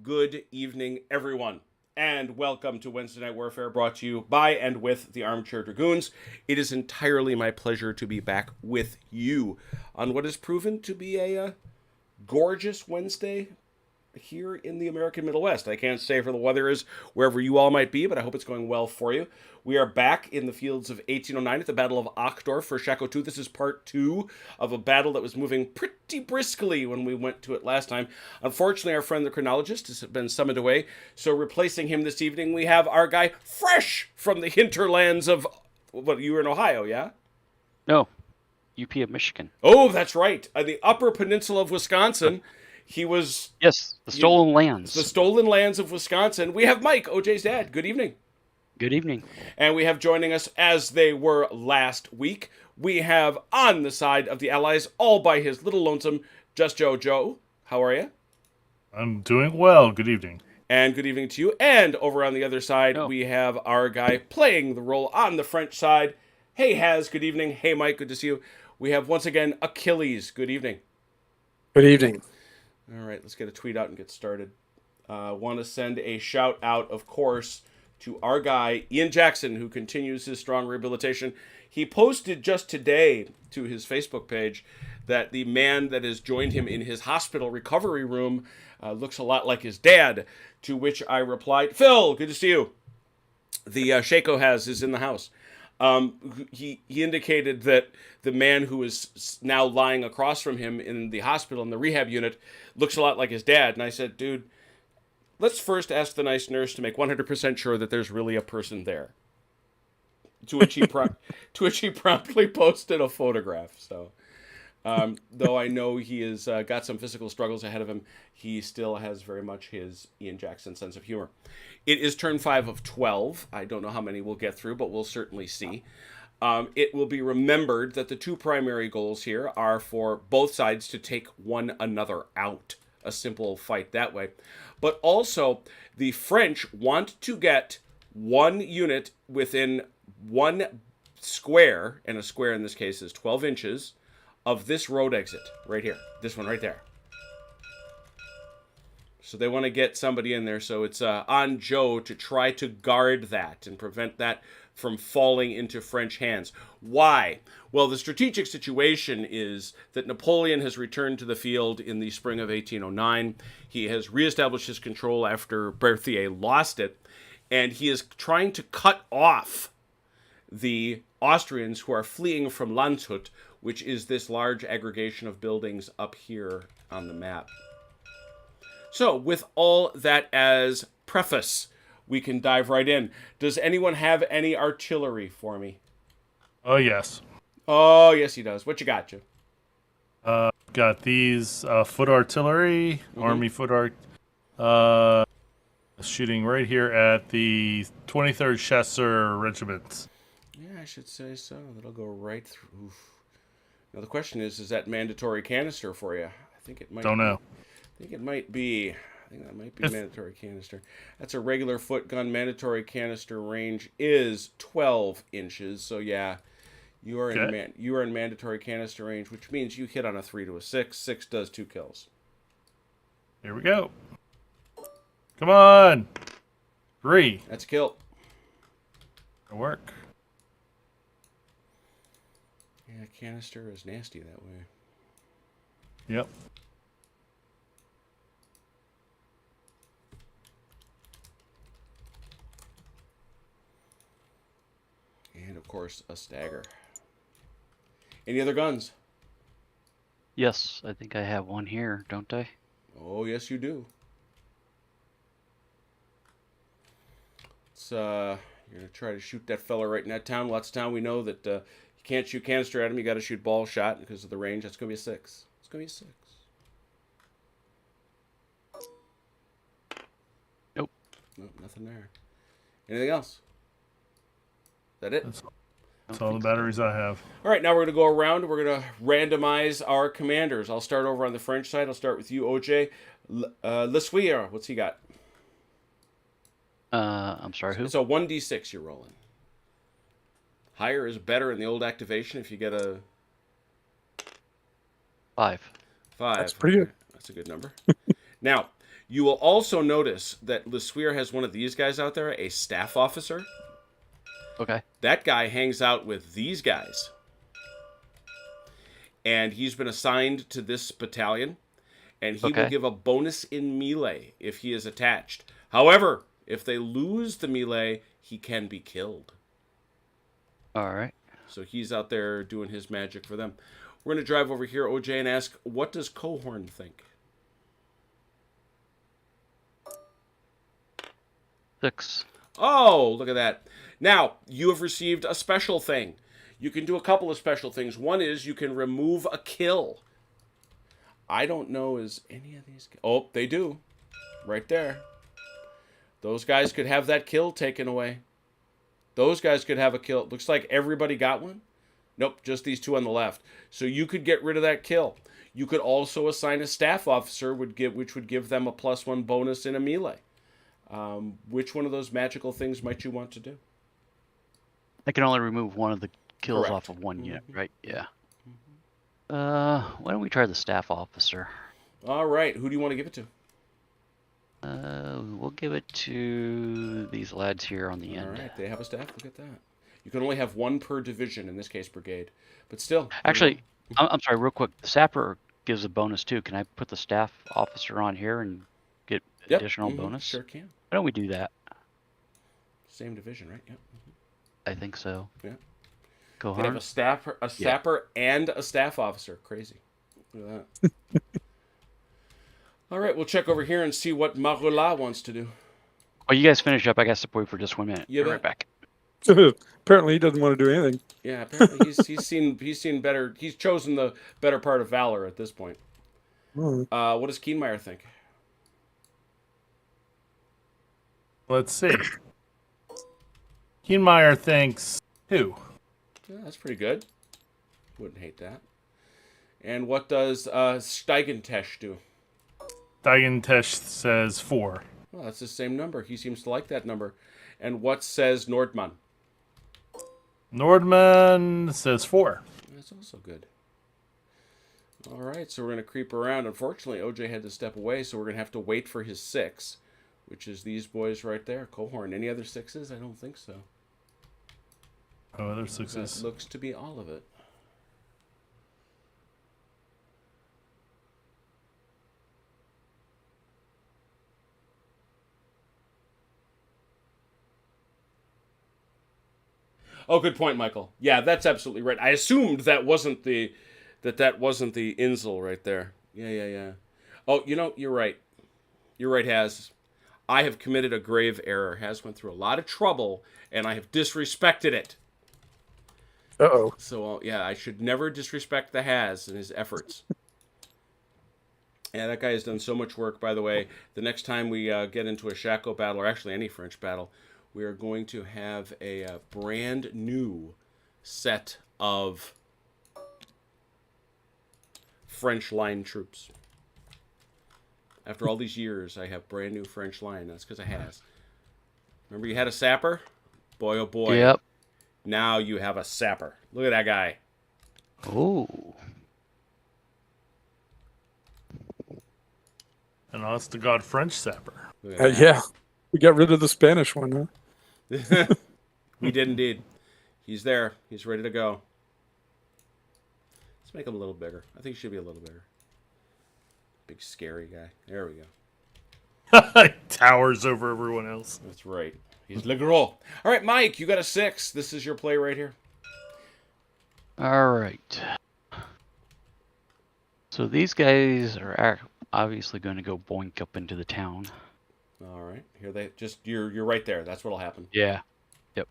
Good evening, everyone, and welcome to Wednesday Night Warfare, brought to you by and with the Armchair Dragoons. It is entirely my pleasure to be back with you on what has proven to be a gorgeous Wednesday here in the American Middle West. I can't say for the weather is wherever you all might be, but I hope it's going well for you. We are back in the fields of 1809 at the Battle of Achdorf for Shako 2. This is part 2 of a battle that was moving pretty briskly when we went to it last time. Unfortunately, our friend the chronologist has been summoned away, so replacing him this evening, we have our guy fresh from the hinterlands of... What, you were in Ohio, yeah? No, UP of Michigan. Oh, that's right. The Upper Peninsula of Wisconsin. He was... Yes, the stolen lands. The stolen lands of Wisconsin. We have Mike, OJ's dad. Good evening. Good evening. And we have joining us, as they were last week, we have on the side of the Allies, all by his little lonesome, Just Joe. Joe, how are you? I'm doing well. Good evening. And good evening to you. And over on the other side, we have our guy playing the role on the French side. Hey, Haz, good evening. Hey, Mike, good to see you. We have, once again, Achilles. Good evening. Good evening. All right, let's get a tweet out and get started. Want to send a shout out, of course, to our guy, Ian Jackson, who continues his strong rehabilitation. He posted just today to his Facebook page that the man that has joined him in his hospital recovery room looks a lot like his dad, to which I replied, Phil, good to see you. The Shako is in the house. He indicated that the man who is now lying across from him in the hospital in the rehab unit looks a lot like his dad. And I said, dude, let's first ask the nice nurse to make 100% sure that there's really a person there. To which he promptly posted a photograph. So, though I know he has got some physical struggles ahead of him, he still has very much his Ian Jackson sense of humor. It is turn 5 of 12. I don't know how many we'll get through, but we'll certainly see. It will be remembered that the two primary goals here are for both sides to take one another out. A simple fight that way. But also, the French want to get one unit within one square, and a square in this case is 12 inches, of this road exit right here. This one right there. So they want to get somebody in there, so it's on Joe to try to guard that and prevent that from falling into French hands. Why? Well, the strategic situation is that Napoleon has returned to the field in the spring of 1809. He has reestablished his control after Berthier lost it, and he is trying to cut off the Austrians who are fleeing from Landshut, which is this large aggregation of buildings up here on the map. So, with all that as preface, we can dive right in. Does anyone have any artillery for me? Oh, yes. Oh, yes, he does. What you got, you? Got these foot artillery, Army foot shooting right here at the 23rd Chasseur Regiment. Yeah, I should say so. That'll go right through. Oof. Now, the question is that mandatory canister for you? I think it might Don't know. I think it might be. I think that might be mandatory canister. That's a regular foot gun. Mandatory canister range is 12 inches. So yeah, you are in mandatory canister range, which means you hit on a 3 to a 6. 6 does 2 kills. Here we go. Come on. 3. That's a kill. It'll work. Yeah, canister is nasty that way. Yep. And, of course, a stagger. Any other guns? Yes, I think I have one here, don't I? Oh, yes, you do. You're going to try to shoot that fella right in that town. Lots of town we know that you can't shoot canister at him. You got to shoot ball shot because of the range. That's going to be a 6. It's going to be a 6. Nope. Nope, nothing there. Anything else? Is that it? That's all the batteries I have. All right, now we're going to go around. We're going to randomize our commanders. I'll start over on the French side. I'll start with you, OJ. Lesueur, what's he got? I'm sorry, who? It's a 1d6 you're rolling. Higher is better in the old activation if you get a 5. 5. That's pretty good. That's a good number. Now, You will also notice that Lesueur has one of these guys out there, a staff officer. Okay. That guy hangs out with these guys. And he's been assigned to this battalion. And he will Okay. give a bonus in melee if he is attached. However, if they lose the melee, he can be killed. All right. So he's out there doing his magic for them. We're going to drive over here, OJ, and ask, what does Cohorn think? 6. Oh, look at that. Now, you have received a special thing. You can do a couple of special things. One is you can remove a kill. I don't know is any of these... Oh, they do. Right there. Those guys could have that kill taken away. Those guys could have a kill. Looks like everybody got one. Nope, just these two on the left. So you could get rid of that kill. You could also assign a staff officer, which would give them a +1 bonus in a melee. Which one of those magical things might you want to do? I can only remove one of the kills Correct. off of one unit, right? Yeah. Why don't we try the staff officer? All right, who do you want to give it to? We'll give it to these lads here on the All end. right, they have a staff. Look at that. You can only have one per division, in this case, brigade. But still. Actually, I'm sorry, real quick. The sapper gives a bonus too. Can I put the staff officer on here and get Yep. additional bonus? Sure can. Why don't we do that? Same division, right? Yep. I think so. Yeah. Go They have a sapper, and a staff officer. Crazy. Look at that. All right, we'll check over here and see what Marula wants to do. Oh, you guys finish up. I got to step away for just 1 minute. You Be bet. right back. Apparently, he doesn't want to do anything. Yeah, apparently he's seen better. He's chosen the better part of valor at this point. What does Keenmeyer think? Let's see. Keenmeyer thinks 2. Yeah, that's pretty good. Wouldn't hate that. And what does Steigentesch do? Steigentesch says 4. Well, that's the same number. He seems to like that number. And what says Nordmann? Nordman says 4. That's also good. All right, so we're going to creep around. Unfortunately, OJ had to step away, so we're going to have to wait for his 6, which is these boys right there. Cohorn. Any other 6s? I don't think so. Oh, other 6s. That looks to be all of it. Oh, good point, Michael. Yeah, that's absolutely right. I assumed that wasn't the Insel right there. Yeah. Oh, you're right. You're right, Haz. I have committed a grave error. Haz went through a lot of trouble, and I have disrespected it. Uh-oh. So, yeah, I should never disrespect the Haz and his efforts. Yeah, that guy has done so much work, by the way. The next time we get into a Shako battle, or actually any French battle, we are going to have a brand new set of French line troops. After all these years, I have brand new French line. That's because I has. Remember you had a sapper? Boy, oh boy. Yep. Now you have a sapper. Look at that guy. Oh. And honest to God, French sapper. Look at that. Yeah. We got rid of the Spanish one, huh? We did indeed. He's there. He's ready to go. Let's make him a little bigger. I think he should be a little bigger. Big scary guy. There we go. Towers over everyone else. That's right. He's Le Gros. All right, Mike, you got a 6. This is your play right here. All right. So these guys are obviously going to go boink up into the town. All right. Here they just you're right there. That's what'll happen. Yeah. Yep.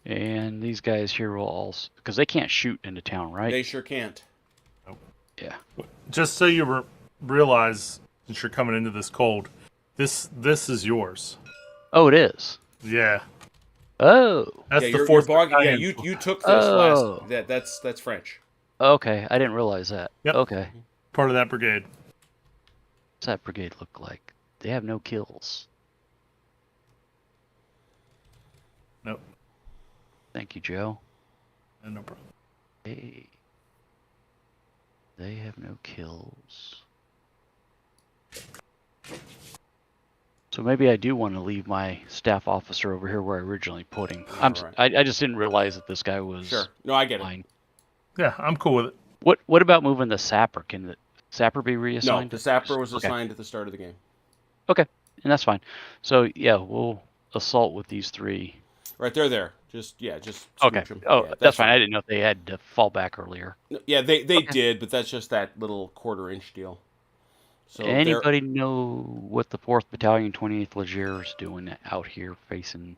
And these guys here will also, because they can't shoot into town, right? They sure can't. Yeah. Just so you realize, since you're coming into this cold, this is yours. Oh, it is. Yeah. Oh. That's Yeah, the you're 4th bog- yeah, battalion. you took this Oh. last. That's French. Okay. I didn't realize that. Yep. Okay. Part of that brigade. What's that brigade look like? They have no kills. Nope. Thank you, Joe. No problem. Hey. They have no kills. So maybe I do want to leave my staff officer over here where I originally put him. Alright. I just didn't realize that this guy was Sure. No, I get it. mine. Yeah, I'm cool with it. What about moving the sapper? Can the sapper be No, reassigned? the sapper was Okay. assigned at the start of the game. Okay, and that's fine. So yeah, we'll assault with these 3. Right, they're there. Just Okay. smooch 'em. Oh, Yeah, that's fine. I didn't know if they had to fall back earlier. Yeah, they Okay. did, but that's just that little quarter-inch deal. So they're- Anybody know what the 4th Battalion, 28th Legere is doing out here facing?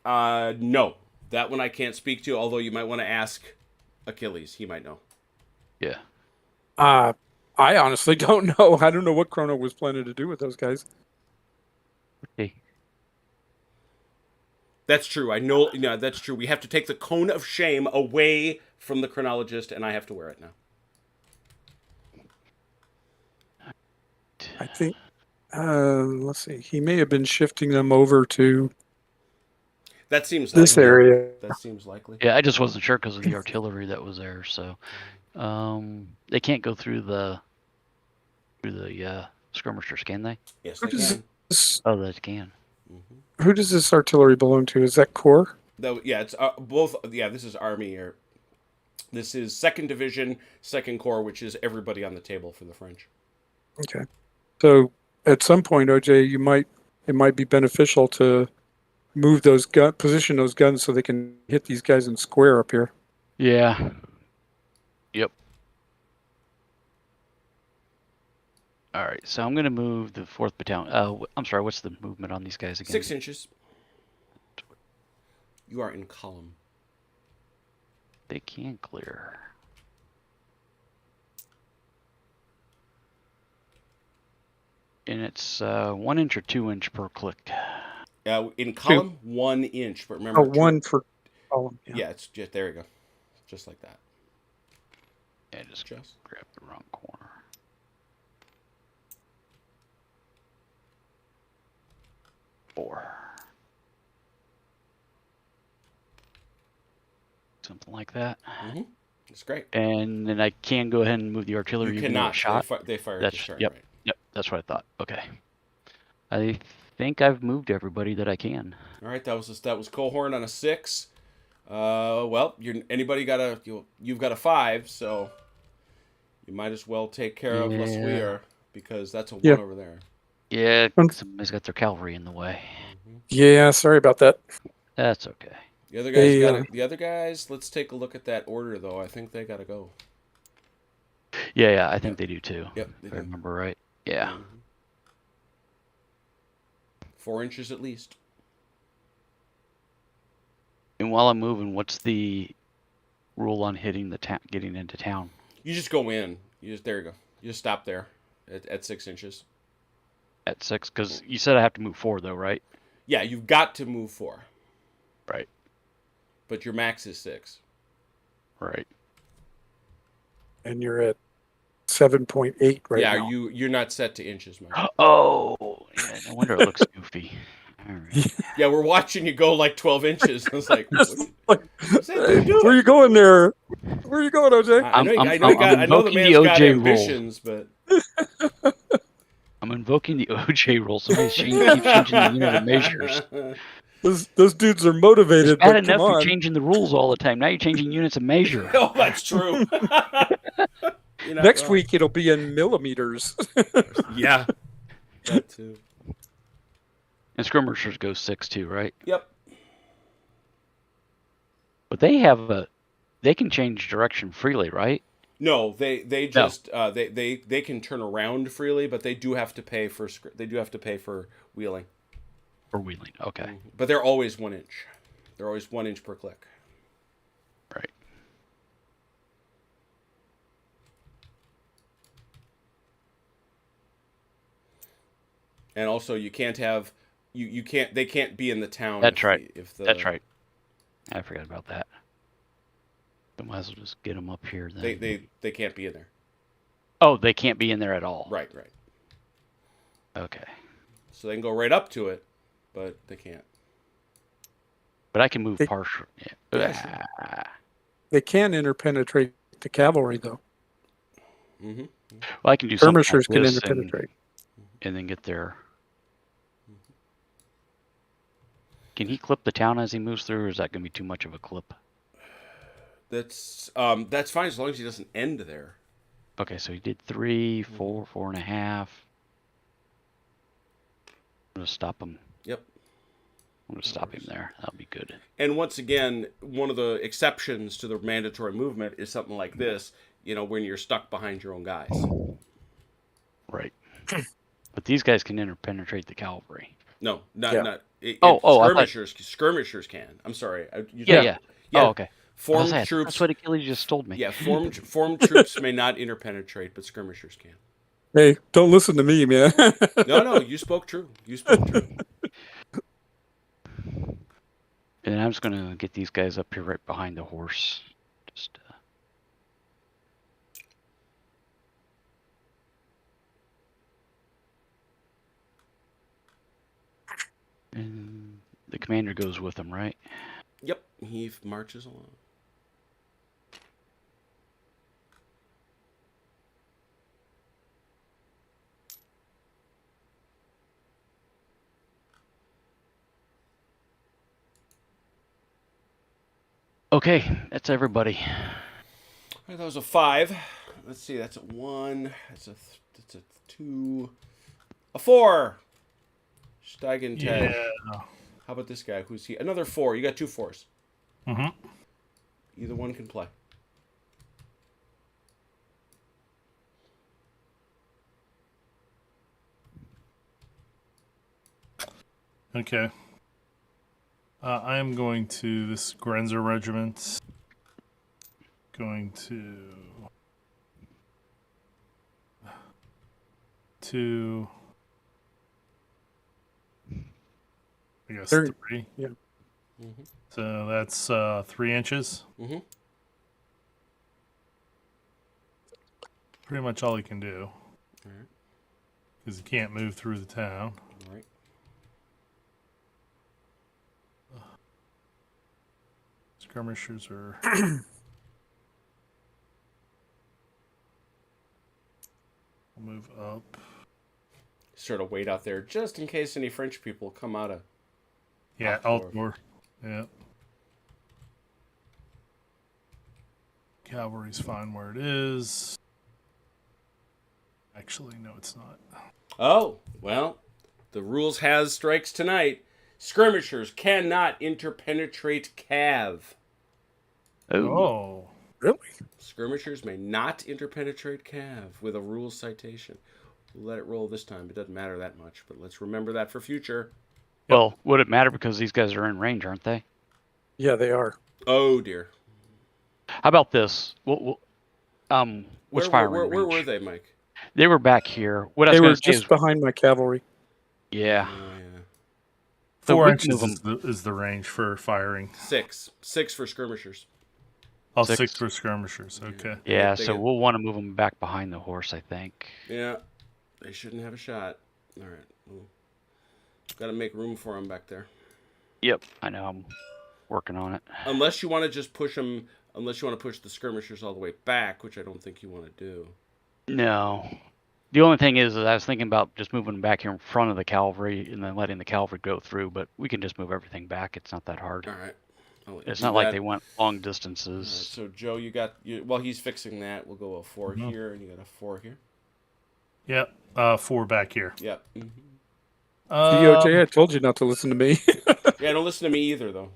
No, that one I can't speak to. Although you might want to ask Achilles; he might know. Yeah. I honestly don't know. I don't know what Chrono was planning to do with those guys. Okay. That's true. I know. Yeah, that's true. We have to take the cone of shame away from the chronologist, and I have to wear it now. I think. Let's see. He may have been shifting them over to That seems this likely. area. That seems likely. Yeah, I just wasn't sure because of the artillery that was there. So, they can't go through the skirmishers, can they? Yes, Who they does can. this, Oh, they can. who does this artillery belong to? Is that Corps? Yeah, it's both. Yeah, this is Army or this is 2nd Division, 2nd Corps, which is everybody on the table for the French. Okay. So at some point, OJ, it might be beneficial to move those position those guns so they can hit these guys in square up here. Yeah. Yep. All right, so I'm gonna move the 4th Battalion. I'm sorry. What's the movement on these guys again? 6 inches. You are in column. They can clear. And it's 1 inch or 2 inch per click. In column, 1 inch. But remember, Oh, one for column. Yeah, it's just there. You go, just like that. Yeah, just grab the wrong corner. Four. Something like that. Mm-hmm. It's great. And then I can go ahead and move the artillery. You even though cannot. it's shot. They fire at That's the start. yep. Right. Yep. That's what I thought. Okay. I think I've moved everybody that I can. All right. That was Cohorn on a 6. Well, anybody got you've got a 5, so you might as well take care of Lasweer because that's a 1 over there. Yeah, somebody's got their cavalry in the way. Yeah, sorry about that. That's okay. The other guys the other guys, let's take a look at that order though. I think they gotta go. Yeah, I think they do too. Yep. If I remember right. Yeah. Mm-hmm. 4 inches at least. And while I'm moving, what's the rule on hitting the town, getting into town? You just go in. There you go. You just stop there at 6 inches. At 6, because you said I have to move 4 though, right? Yeah, you've got to move 4. Right. But your max is 6. Right. And you're at 7.8 right now. Yeah, you're not set to inches, man. Oh, yeah, no wonder it looks goofy. All right. Yeah, we're watching you go like 12 inches. It's like, what's that dude doing? Where are you going there? Where are you going, OJ? I know I'm the invoking man's the got OJ ambitions, but I'm invoking the OJ rule. Somebody's keeps changing the unit of measures. Those dudes are motivated. It's bad But enough come you're on. changing the rules all the time. Now you're changing units of measure. oh, that's true. You're not Next wrong. week it'll be in millimeters. Yeah, that too. And skirmishers go 6 too, right? Yep. But they can change direction freely, right? No, they just they can turn around freely, but they do have to pay for wheeling. Or wheeling. Okay. But they're always 1 inch. They're always 1 inch per click. Right. And also, you can't have they can't be in the town. That's right. That's right. I forgot about that. I might as well just get them up here then. They can't be in there. Oh, they can't be in there at all. Right. Okay. So they can go right up to it, but they can't. But I can move partial. Yeah, They can interpenetrate the cavalry, though. Mm-hmm. Well, I can do something Skirmishers like can this interpenetrate. and then get there. Can he clip the town as he moves through, or is that going to be too much of a clip? That's fine as long as he doesn't end there. Okay, so he did 3, 4, 4.5. I'm going to stop him. Yep. I'm going to stop him there. That'll be good. And once again, one of the exceptions to the mandatory movement is something like this, when you're stuck behind your own guys. Right. But these guys can interpenetrate the cavalry. No, not. Skirmishers can. I'm sorry. Yeah. Oh, okay. Formed That's troops. what Achilles just told me. Yeah, formed troops may not interpenetrate, but skirmishers can. Hey, don't listen to me, man. No, you spoke true. And I'm just going to get these guys up here right behind the horse. Just. And the commander goes with them, right? Yep, he marches along. Okay, that's everybody. All right, that was a 5. Let's see, that's a 1. That's a 2. A 4. Steigen Ted. Yeah. How about this guy? Who's he? Another 4. You got 2 4s. Mm-hmm. Either one can play. Okay. I am going to this Grenzer regiment. Going to I guess 3. Yeah. Mm-hmm. So that's 3 inches. Mm-hmm. Pretty much all he can do. All right. Because he can't move through the town. All right. Skirmishers are... We'll move up. Sort of wait out there just in case any French people come out of... Yeah, Achdorf. Yeah. Cavalry's fine where it is. Actually, no, it's not. Oh, well, the rules has strikes tonight. Skirmishers cannot interpenetrate cav. Oh. Really? Skirmishers may not interpenetrate cav with a rules citation. We'll let it roll this time. It doesn't matter that much, but let's remember that for future. Well, would it matter because these guys are in range, aren't they? Yeah, they are. Oh, dear. How about this? Which firing Where range? were they, Mike? They were back here. What I They was were going to say just is, behind my cavalry. yeah. Oh, yeah. So 4 we inches can move is the range for firing. 6 for skirmishers. Oh, 6. 6 for skirmishers. Okay. Yeah, They so get- we'll want to move them back behind the horse, I think. Yeah, they shouldn't have a shot. All right. Well, got to make room for them back there. Yep, I know. I'm working on it. Unless you want to just push them, unless you want to push the skirmishers all the way back, which I don't think you want to do. No. The only thing is that I was thinking about just moving them back here in front of the cavalry and then letting the cavalry go through, but we can just move everything back. It's not that hard. All right. I'll let you It's do not like that. they went long All right, distances. so Joe, while he's fixing that, we'll go a 4 Mhm. here, and you got a 4 here. Yep. 4 back here. Yep. See, OJ, I told you not to listen to me. Yeah, don't listen to me either, though.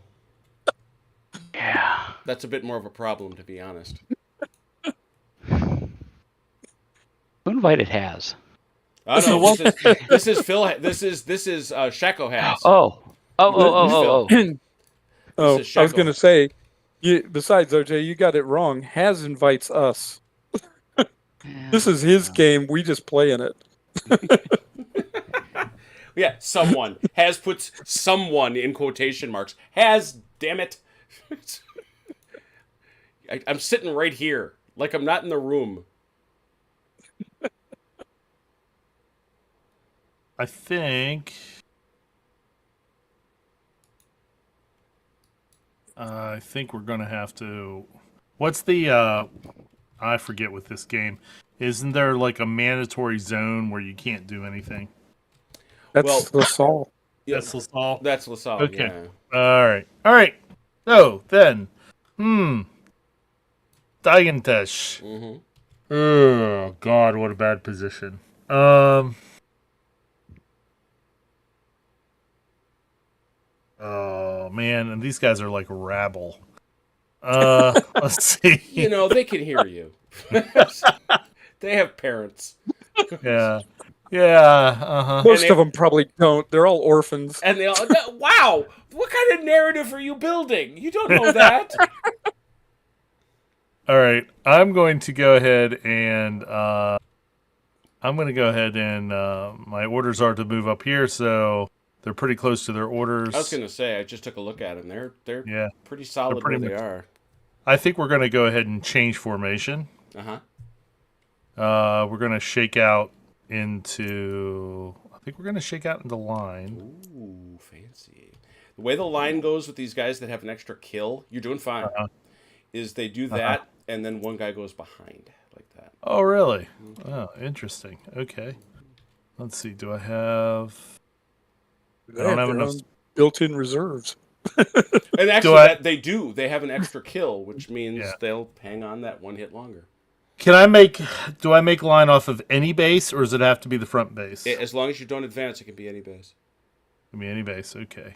Yeah. That's a bit more of a problem, to be honest. Who invited Has? Oh no, this is Phil. This is Shako has. Oh. Oh, is I was Shako. going to say, besides, OJ, you got it wrong. Has invites us. This is his game. We just play in it. Yeah, someone has put someone in quotation marks. Has, damn it. I'm sitting right here, like I'm not in the room. I think we're gonna have to. What's the? I forget with this game. Isn't there like a mandatory zone where you can't do anything? That's Well- the Saul. Yeah, That's LaSalle. that's LaSalle. Okay. Yeah. All right. So then, Diantesh. Mm-hmm. Oh God, what a bad position. Oh man, and these guys are like rabble. Let's see. They can hear you. They have parents. Yeah. Yeah. Uh-huh. Most of them probably don't. They're all orphans. And they all, wow, what kind of narrative are you building? You don't know that. All right. I'm going to go ahead and my orders are to move up here, so they're pretty close to their orders. I was going to say, I just took a look at them. They're Yeah. pretty solid pretty where they much- are. I think we're going to go ahead and change formation. Uh-huh. We're going to shake out into line. Ooh, fancy. The way the line goes with these guys that have an extra kill, you're doing fine, Uh-huh. is they do that, and then one guy goes behind like that. Oh, really? Oh, interesting. Okay. Let's see. Do I have... They don't have their enough- own built-in reserves. And actually, they do. They have an extra kill, which means Yeah. they'll hang on that one hit longer. Do I make line off of any base, or does it have to be the front base? As long as you don't advance, it can be any base. Can be any base. Okay.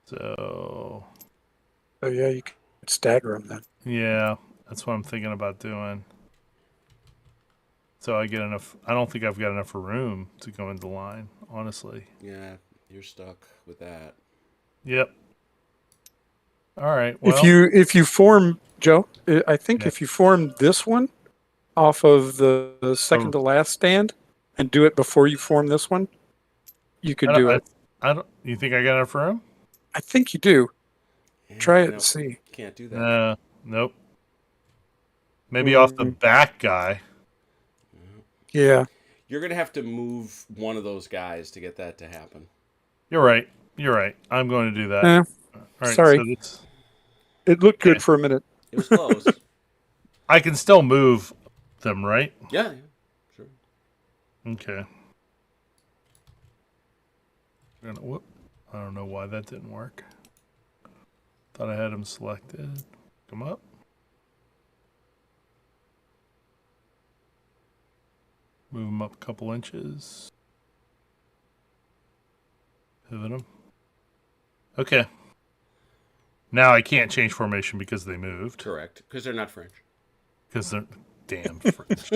So, Oh yeah, you can stagger them then. yeah, that's what I'm thinking about doing. So I get enough. I don't think I've got enough room to go into line, honestly. Yeah, you're stuck with that. Yep. All right. Well, If you form, Joe, I think Yeah. if you form this one off of the second to last stand and do it before you form this one, you could do it. I don't. You think I got enough room? I think you do. Yeah, Try it no, and see. can't do that. Nope. Maybe off the back guy. Yeah. You're going to have to move one of those guys to get that to happen. You're right. I'm going to do that. Eh, All right. sorry. So that's, it looked good Okay. for a minute. It was close. I can still move them, right? Yeah, sure. Okay. Whoop. I don't know why that didn't work. Thought I had them selected. Come up. Move them up a couple inches. Pivot them. Okay. Now I can't change formation because they moved. Correct, because they're not French. Because they're damn French.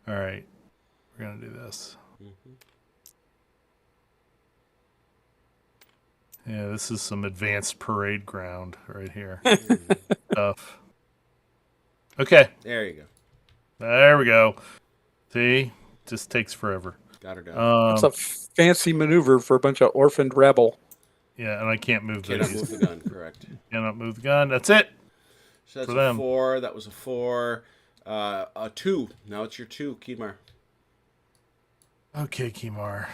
All right. We're going to do this. Yeah, this is some advanced parade ground right here. Stuff. Okay. There you go. There we go. See? Just takes forever. Got her done. It's a fancy maneuver for a bunch of orphaned rabble. Yeah, and I can't move Cannot these. move the gun, correct. Cannot move the gun. That's it. So that's For a them. 4. That was a 4. A 2. Now it's your 2, Keemar. Okay, Kimar.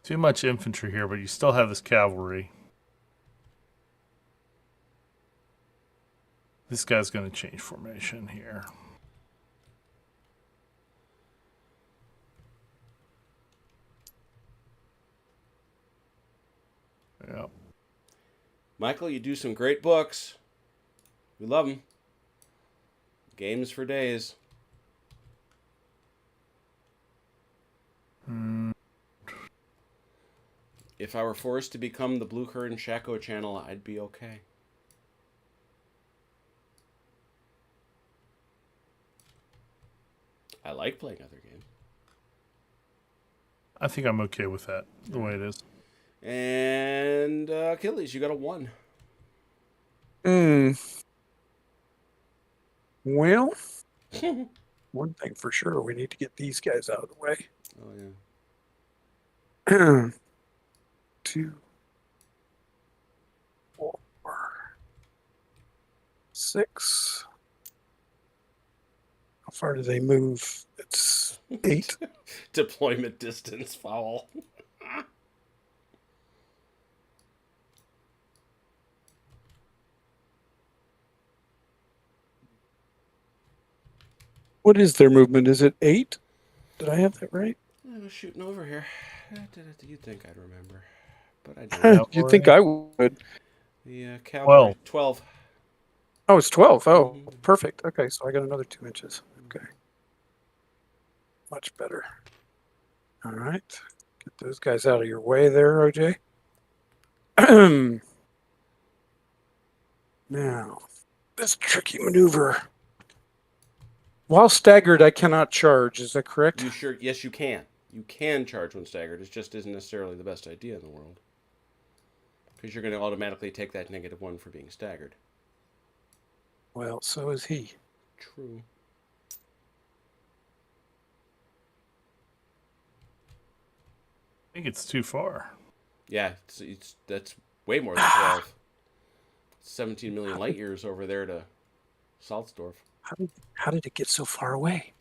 Too much infantry here, but you still have this cavalry. This guy's going to change formation here. Yep. Michael, you do some great books. We love them. Games for days. If I were forced to become the Blue Current Shako channel, I'd be okay. I like playing other games. I think I'm okay with that, the way it is. And Achilles, you got a 1. Well, one thing for sure, we need to get these guys out of the way. Oh, yeah. 2, 4, 6. How far do they move? It's 8. Deployment distance foul. What is their movement? Is it 8? Did I have that right? I was shooting over here. You'd think I'd remember, but I Yeah, didn't. You'd think I would. The cavalry 12. Oh, it's 12. Oh, Mhm. perfect. Okay, so I got another 2 inches. Okay. Much better. All right. Get those guys out of your way there, OJ. Now, this tricky maneuver. While staggered, I cannot charge. Is that correct? You sure? Yes, you can. You can charge when staggered. It just isn't necessarily the best idea in the world. Because you're going to automatically take that -1 for being staggered. Well, so is he. True. I think it's too far. Yeah, that's way more than 12. 17 million light years over there to Salzdorf. How did it get so far away?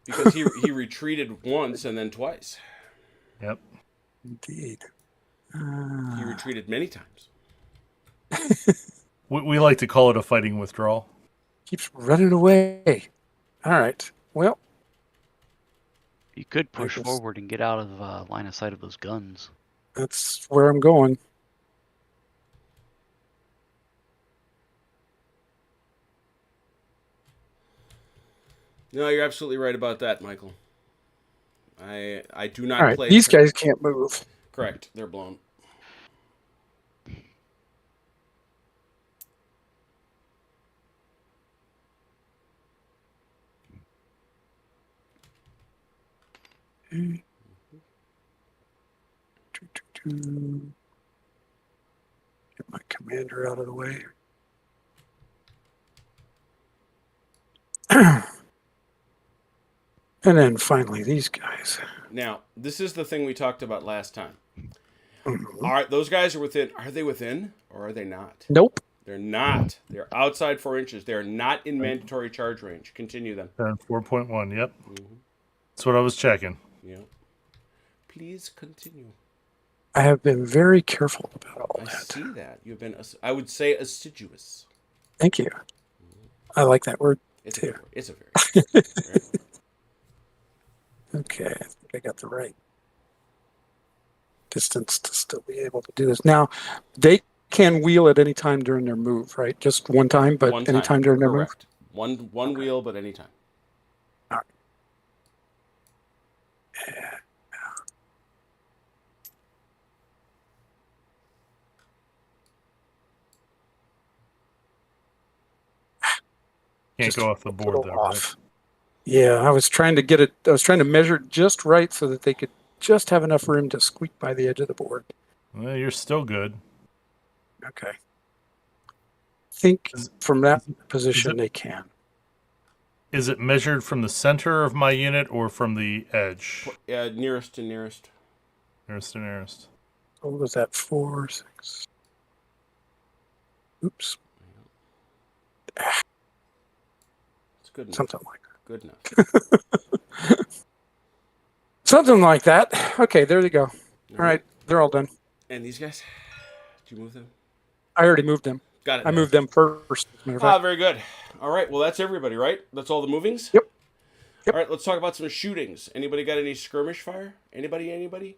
Because he retreated once and then twice. Yep. Indeed. He retreated many times. We like to call it a fighting withdrawal. Keeps running away. All right. Well, You could push guess- forward and get out of line of sight of those guns. that's where I'm going. No, you're absolutely right about that, Michael. I do not All right. play. These guys can't move. Correct. They're blown. Get my commander out of the way. And then finally, these guys. Now, this is the thing we talked about last time. Mhm. Are those guys are within? Are they within or are they not? Nope. They're not. They're outside 4 inches. They're not in mandatory charge range. Continue them. 4.1. Yep. Mm-hmm. That's what I was checking. Yeah. Please continue. I have been very careful about all I that. see that. You've been, I would say, assiduous. Thank you. I like that word. It's a Too. good word. It's a very good word. Very good. Okay, I think I got the right distance to still be able to do this. Now, they can wheel at any time during their move, right? Just one time, but One any time during their move? Correct. One wheel, but anytime. All right. Can't Just go off the a board little though, right? off. Yeah, I was trying to get it. I was trying to measure it just right so that they could just have enough room to squeak by the edge of the board. Well, you're still good. Okay. I think Is- from that is position it- they can. Is it measured from the center of my unit or from the edge? Nearest to nearest. Nearest to nearest. What was that? 4, 6. Oops. It's good enough. Something like that. Good enough. Something like that. Okay, there they go. All right, they're all done. And these guys? Did you move them? I already moved them. Got it. I moved them first. As a matter of fact. Very good. All right. Well, that's everybody, right? That's all the movings? Yep. Yep. All right. Let's talk about some shootings. Anybody got any skirmish fire? Anybody?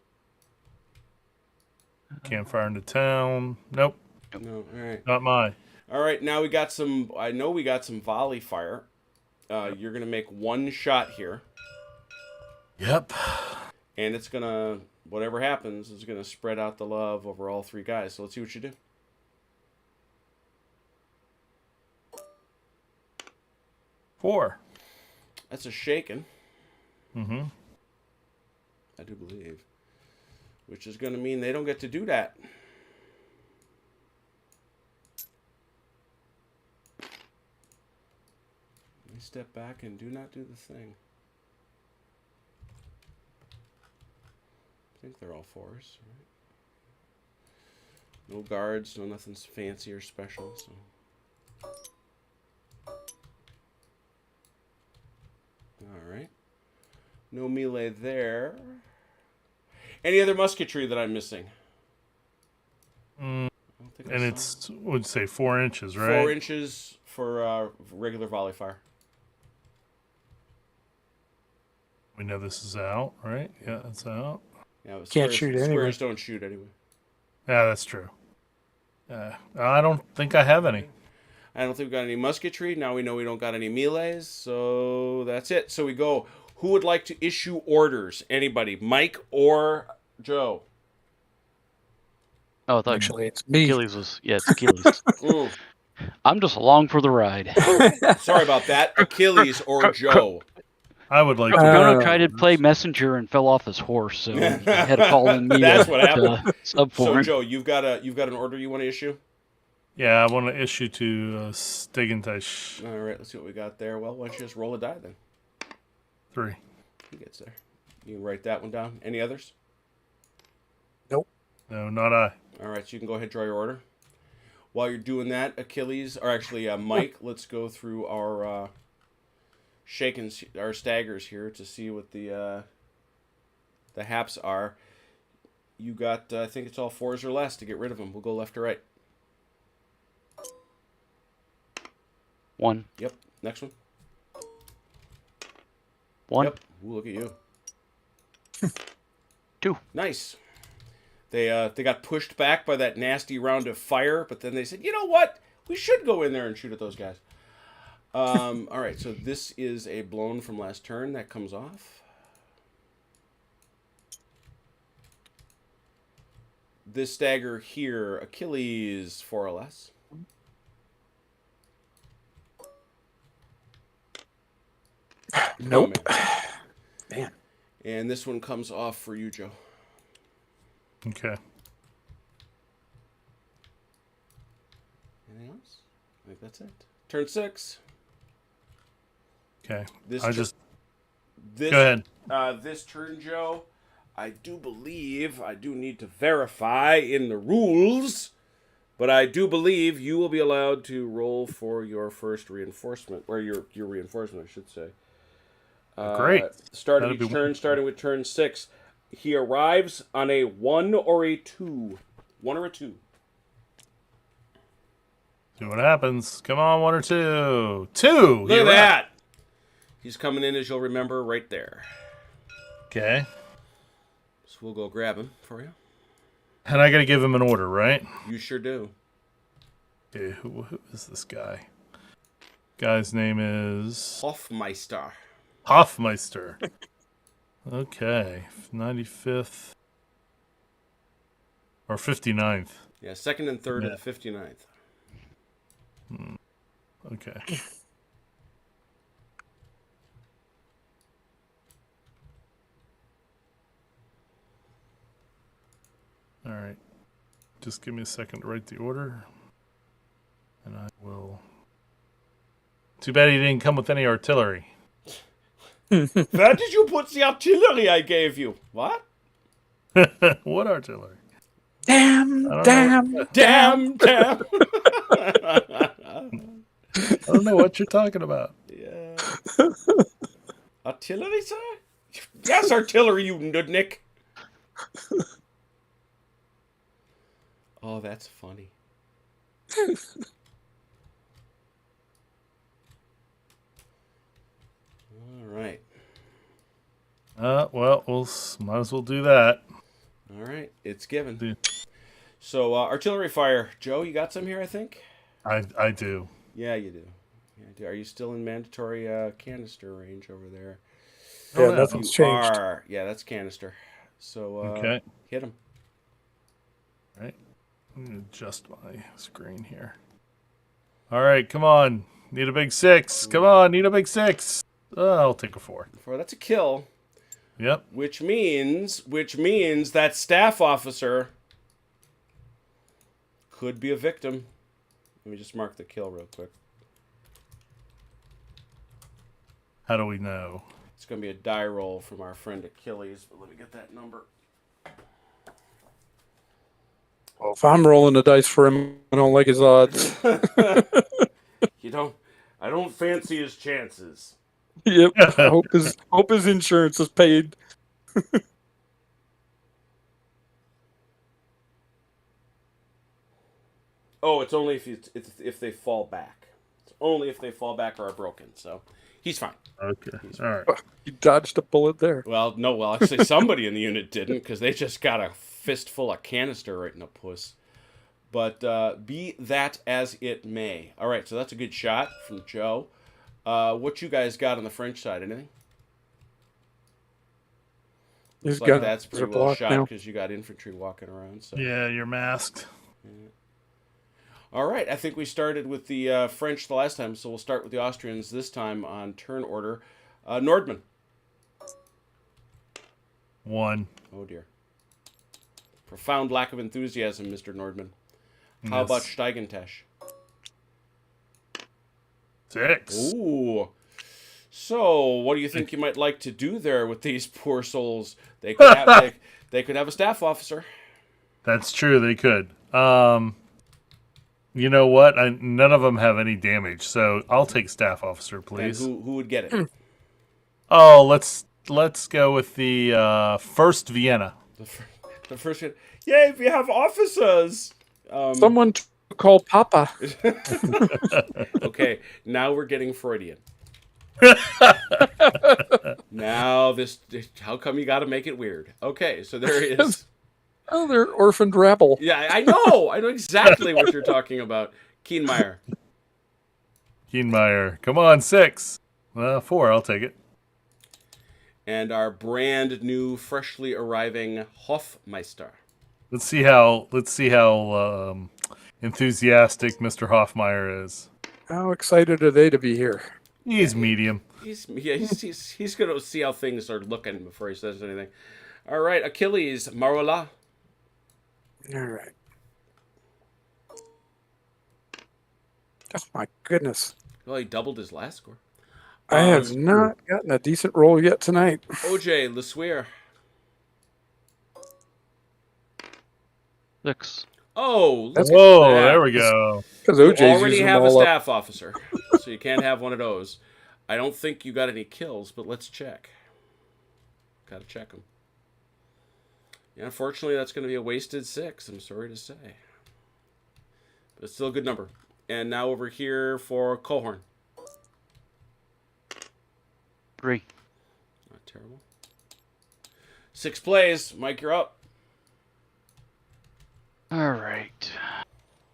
Can't fire into town. Nope. No. All right. Not mine. All right. Now we got some. I know we got some volley fire. You're gonna make one shot here, Yep. and it's gonna whatever happens is gonna spread out the love over all 3 guys. So let's see what you do. Four. That's a shaken. Mm-hmm. I do believe. Which is going to mean they don't get to do that. They step back and do not do the thing. I think they're all 4s, right? No guards, no nothing fancy or special, so. Alright. No melee there. Any other musketry that I'm missing? Mm, I don't think I and saw. it's, would say 4 inches, right? 4 inches for regular volley fire. We know this is out, right? Yeah, it's out. Yeah, Can't shoot anyway. Squares don't shoot anyway. Yeah, that's true. I don't think I have any. I don't think we got any musketry. Now we know we don't got any melees, so that's it. So we go. Who would like to issue orders? Anybody? Mike or Joe? Oh, I thought Actually, it's me. Achilles was. Yeah, it's Achilles. Ooh, I'm just along for the ride. sorry about that. Achilles or Joe? I would like to. Krono tried to play messenger and fell off his horse, so he had to call in me That's to, what happened. sub for So him. Joe, you've got an order you want to issue? Yeah, I want to issue to Stegentaish All right, let's see what we got there. Well, why don't you just roll a die then? 3. He gets there. You can write that one down. Any others? No, not I. All right, so you can go ahead and draw your order. While you're doing that, Achilles, or actually Mike, let's go through our our staggers here to see what the haps are. You got, I think it's all 4s or less to get rid of them. We'll go left to right. 1. Yep. Next one. 1. Yep. Ooh, look at you. 2. Nice. They got pushed back by that nasty round of fire, but then they said, you know what? We should go in there and shoot at those guys. All right, so this is a blown from last turn. That comes off. This stagger here, Achilles, 4 or less. Nope. Oh, Man. and this one comes off for you, Joe. Okay. Anything else? I think that's it. Turn 6. Okay. This Go ahead. This turn, Joe, I do believe, I do need to verify in the rules, but I do believe you will be allowed to roll for your first reinforcement, or your reinforcement, I should say. Great. Starting That'd be each turn, wonderful. starting with turn 6. He arrives on a 1 or a 2. 1 or a 2. See what happens. Come on, 1 or 2. 2. Look at You're right. that! He's coming in, as you'll remember, right there. Okay. So we'll go grab him for you. And I got to give him an order, right? You sure do. Okay, who is this guy? Guy's name is Hofmeister. Hofmeister. Okay. 95th. Or 59th. Yeah, 2nd and 3rd Yeah. of the 59th. Okay. All right. Just give me a second to write the order. And I will. Too bad he didn't come with any artillery. Where did you put the artillery I gave you? What? What artillery? Damn, I damn. Damn, damn. I don't know what you're talking about. Yeah. Artillery, sir? Yes, artillery, you nudnik. Oh, that's funny. All right. Well, might as well do that. All right. It's given. Yeah. So, artillery fire. Joe, you got some here, I think? I do. Yeah, you do. Yeah, you do. Are you still in mandatory canister range over there? Yeah, yeah. nothing's You changed. are. Yeah, that's canister. So, Okay. hit him. Right. I'm gonna adjust my screen here. All right, come on. Need a big 6. Come on, need a big 6. I'll take a 4. That's a kill. Yep. Which means that staff officer could be a victim. Let me just mark the kill real quick. How do we know? It's going to be a die roll from our friend Achilles, but let me get that number. Well, if I'm rolling the dice for him, I don't like his odds. I don't fancy his chances. Yep. I hope his insurance is paid. Oh, it's only if they fall back. It's only if they fall back or are broken. So He's fine. Okay. He's All right. You dodged a bullet there. Well, no, well, actually, somebody in the unit didn't because they just got a fistful of canister right in the puss. But be that as it may. All right, so that's a good shot from Joe. What you guys got on the French side? Anything? His Looks like guns that's are pretty well blocked shot now. because you got infantry walking around. So. Yeah, you're masked. All right, I think we started with the French the last time, so we'll start with the Austrians this time on turn order. Nordman. 1. Oh, dear. Profound lack of enthusiasm, Mr. Nordman. How Yes. about Steigentash? 6. Ooh. So, what do you think you might like to do there with these poor souls? They could have, they could have a staff officer. That's true. They could. You know what? None of them have any damage, so I'll take staff officer, please. And who would get it? Oh, let's go with the first Vienna. The first one. Yay, we have officers! Someone to call Papa. Okay, now we're getting Freudian. Now how come you got to make it weird? Okay, so there is. Oh, they're orphaned rabble. Yeah, I know exactly what you're talking about. Kienmeyer. Kienmeyer. Come on, 6. 4, I'll take it. And our brand new, freshly arriving Hofmeister. Let's see how enthusiastic Mr. Hoffmeyer is. How excited are they to be here? He's medium. He's going to see how things are looking before he says anything. All right, Achilles, Marola. All right. Oh my goodness. Well, he doubled his last score. I have not gotten a decent roll yet tonight. OJ, Le Sueur. 6. Oh, look at Whoa, that. there we go. Because You OJ's already using have them a all up. staff officer, so you can't have one of those. I don't think you got any kills, but let's check. Got to check them. Yeah, unfortunately, that's going to be a wasted 6. I'm sorry to say. But it's still a good number. And now over here for Cohorn. 3. Not terrible. 6 plays. Mike, you're up. All right.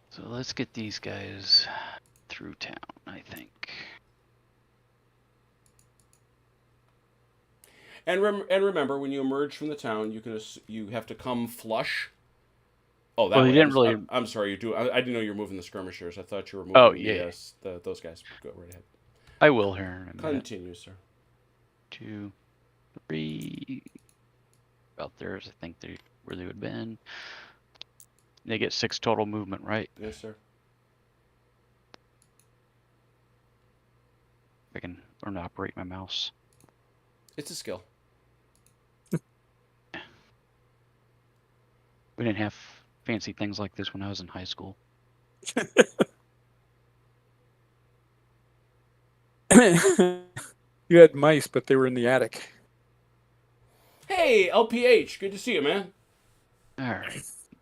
So let's get these guys through town, I think. And remember, when you emerge from the town, you have to come flush. Oh, that Well, he way. didn't really. I'm sorry. I didn't know you were moving the skirmishers. I thought you were moving. Oh, yeah. Those guys. Go right ahead. I will here in a minute. Continue, sir. 2, 3. About theirs, I think where they would have been. They get 6 total movement, right? Yes, sir. If I can learn to operate my mouse. It's a skill. We didn't have fancy things like this when I was in high school. You had mice, but they were in the attic. Hey, LPH. Good to see you, man. All right.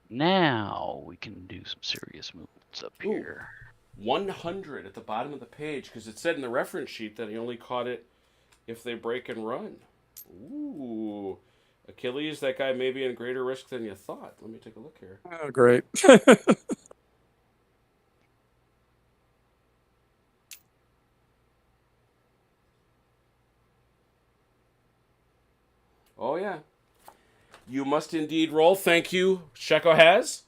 Now we can do some serious movements up Ooh. here. 100 at the bottom of the page, because it said in the reference sheet that he only caught it if they break and run. Ooh. Achilles, that guy may be in greater risk than you thought. Let me take a look here. Oh, great. Oh, yeah. You must indeed roll. Thank you, Shako has.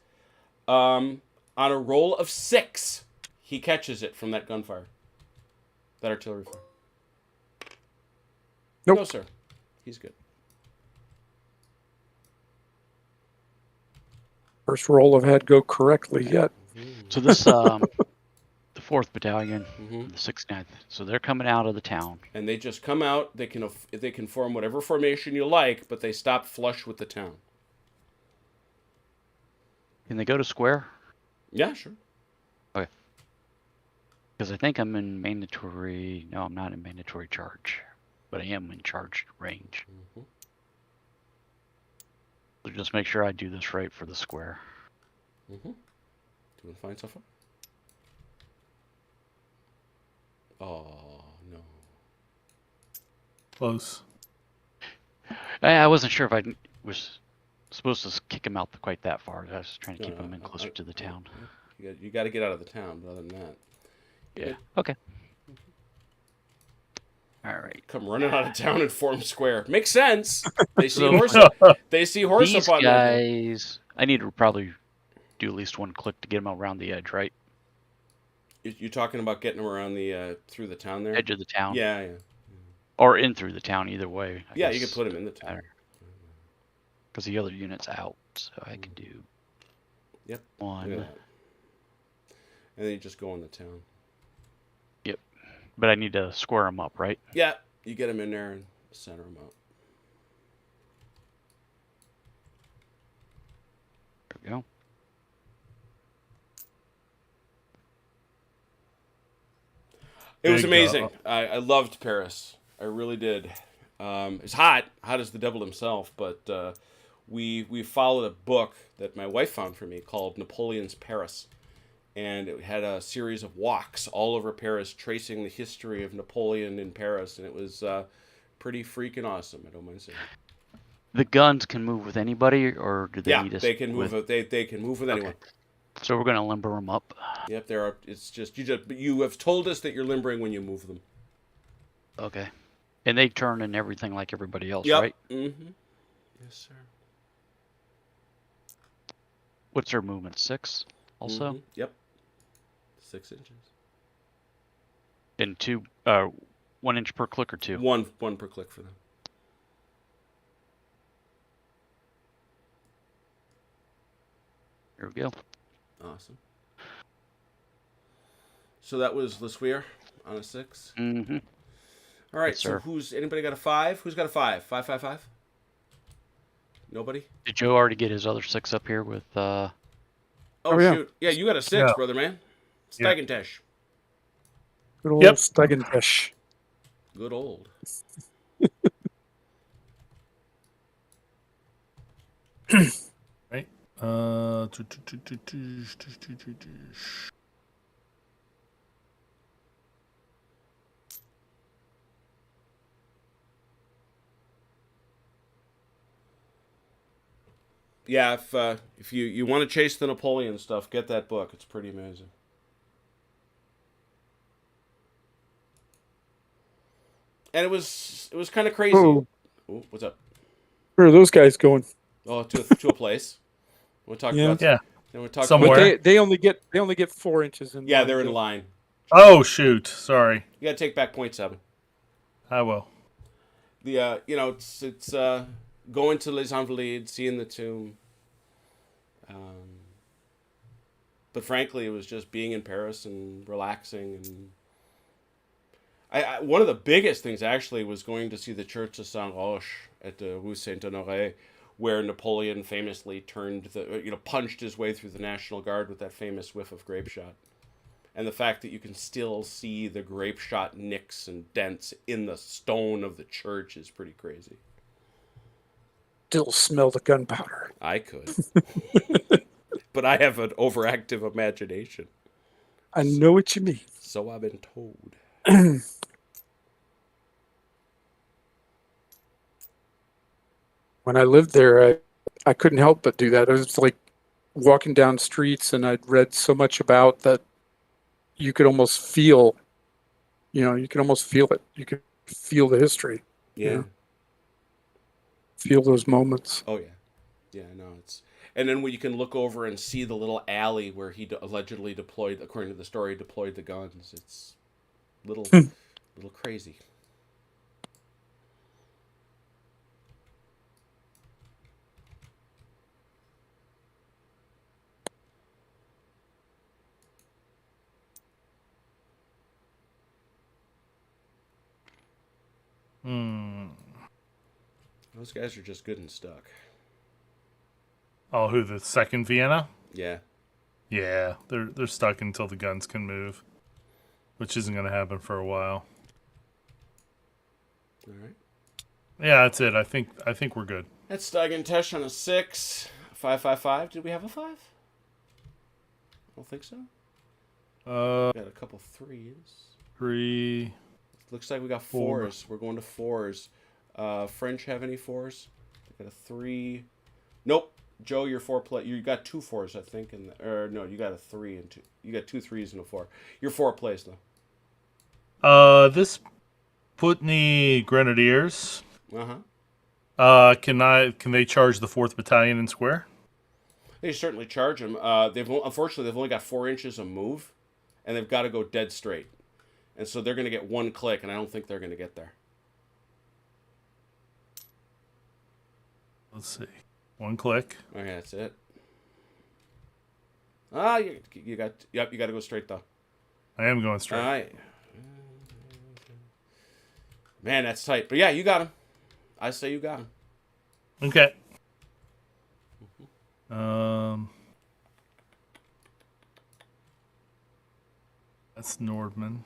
On a roll of 6, he catches it from that gunfire. That artillery fire. Nope. No, sir. He's good. First roll I've had go correctly yet. So this, the 4th Battalion, Mhm. the 69th. So they're coming out of the town. And they just come out. They can form whatever formation you like, but they stop flush with the town. Can they go to square? Yeah, sure. Because I think I'm in mandatory. No, I'm not in mandatory charge, but I am in charge range. Mhm. So just make sure I do this right for the square. Mm-hmm. Doing fine so far. Oh, no. Close. I wasn't sure if I was supposed to kick him out quite that far. I was trying to keep him in closer to the town. You got to get out of the town. But other than that, Yeah. Okay. All right. come running out of town and form square. Makes sense. They see So- horse. They see horse These up on there. guys, I need to probably do at least one click to get them around the edge, right? You're talking about getting them around the through the town there. Edge of the town. Yeah. Or in through the town, either way. You could put them in the town. Because the other unit's out, so I can do. Yep. One. Look at that. And then you just go in the town. Yep. But I need to square them up, right? Yeah, you get them in there and center them up. There we go. It was Big, amazing. I loved Paris. I really did. It's hot as the devil himself. But we followed a book that my wife found for me called Napoleon's Paris, and it had a series of walks all over Paris, tracing the history of Napoleon in Paris, and it was pretty freaking awesome. I don't mind saying. The guns can move with anybody, or do they need us? They can move. They can move with anyone. So we're gonna limber them up. Yep, there are. It's just you have told us that you're limbering when you move them. Okay. And they turn and everything like everybody else, Yep. right? Mm-hmm. Yes, sir. What's their movement? 6 also? Mhm. Yep. 6 inches. And 2 1 inch per click or 2? One per click for them. Here we go. Awesome. So that was Lesueur on a 6. Mm-hmm. All right. Yes, So sir. anybody got a 5? Who's got a 5? 5, 5, 5? Nobody? Did Joe already get his other 6 up here with Oh, yeah. shoot. Yeah, you got a 6, Yeah. brother man. Yeah. Stagentesh. Good old Yep. Stagentesh. Good old. Right. Yeah, if you want to chase the Napoleon stuff, get that book. It's pretty amazing. And it was kind of crazy. Oh, Ooh, what's up? where are those guys going? Oh, to a place. We'll talk Yeah. about. Yeah. Then we'll talk Somewhere. about. But they only get 4 inches in. Yeah, line, they're in too. line. Oh shoot! Sorry. You got to take back 0.7. I will. The it's going to Les Invalides, seeing the tomb. But frankly, it was just being in Paris and relaxing, and I one of the biggest things actually was going to see the Church of Saint Roch at the Rue Saint Honoré, where Napoleon famously punched his way through the National Guard with that famous whiff of grape shot. And the fact that you can still see the grape shot nicks and dents in the stone of the church is pretty crazy. Still smell the gunpowder. I could. But I have an overactive imagination. I know what you mean. So I've been told. When I lived there, I couldn't help but do that. I was like walking down streets, and I'd read so much about that. You could almost feel, you could almost feel it. You could feel the history, Yeah. feel those moments. Oh, yeah. Yeah, no, it's... And then when you can look over and see the little alley where he allegedly deployed, according to the story, deployed the guns. It's little crazy. Those guys are just good and stuck. Oh, who, the second Vienna? Yeah. Yeah, they're stuck until the guns can move, which isn't going to happen for a while. All right. Yeah, that's it. I think we're good. That's Stagentesh on a 6. 5, 5, 5. Did we have a 5? I don't think so. Got a couple 3s. 3. Looks like we got Four. fours. We're going to fours. French have any fours? I got a 3. Nope. Joe, you're 4 play. You got 2 4s, I think. Or no, you got a 3 and 2. You got 2 3s and a 4. You're 4 plays though. This Putney Grenadiers. Uh-huh. Can they charge the 4th Battalion in square? They certainly charge them. Unfortunately they've only got 4 inches of move, and they've got to go dead straight, and so they're going to get 1 click, and I don't think they're going to get there. Let's see. 1 click. Okay, that's it. You got. Yep, you got to go straight though. I am going straight. All right. Man, that's tight. But yeah, you got him. I say you got him. Okay. That's Nordman.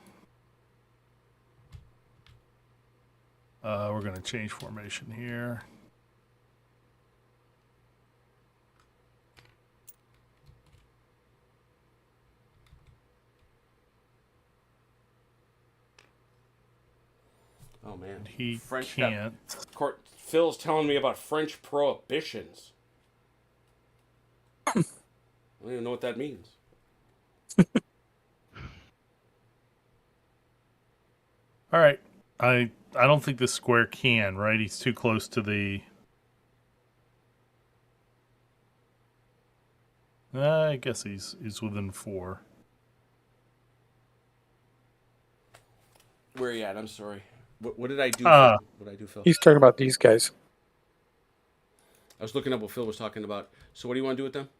We're going to change formation here. Oh man, He French can't. Phil's telling me about French prohibitions. I don't even know what that means. All right. I don't think the square can, right? He's too close to the... I guess he's within 4. Where are you at? I'm sorry. What did I do? Ah. What did I do, Phil? He's talking about these guys. I was looking up what Phil was talking about. So what do you want to do with them?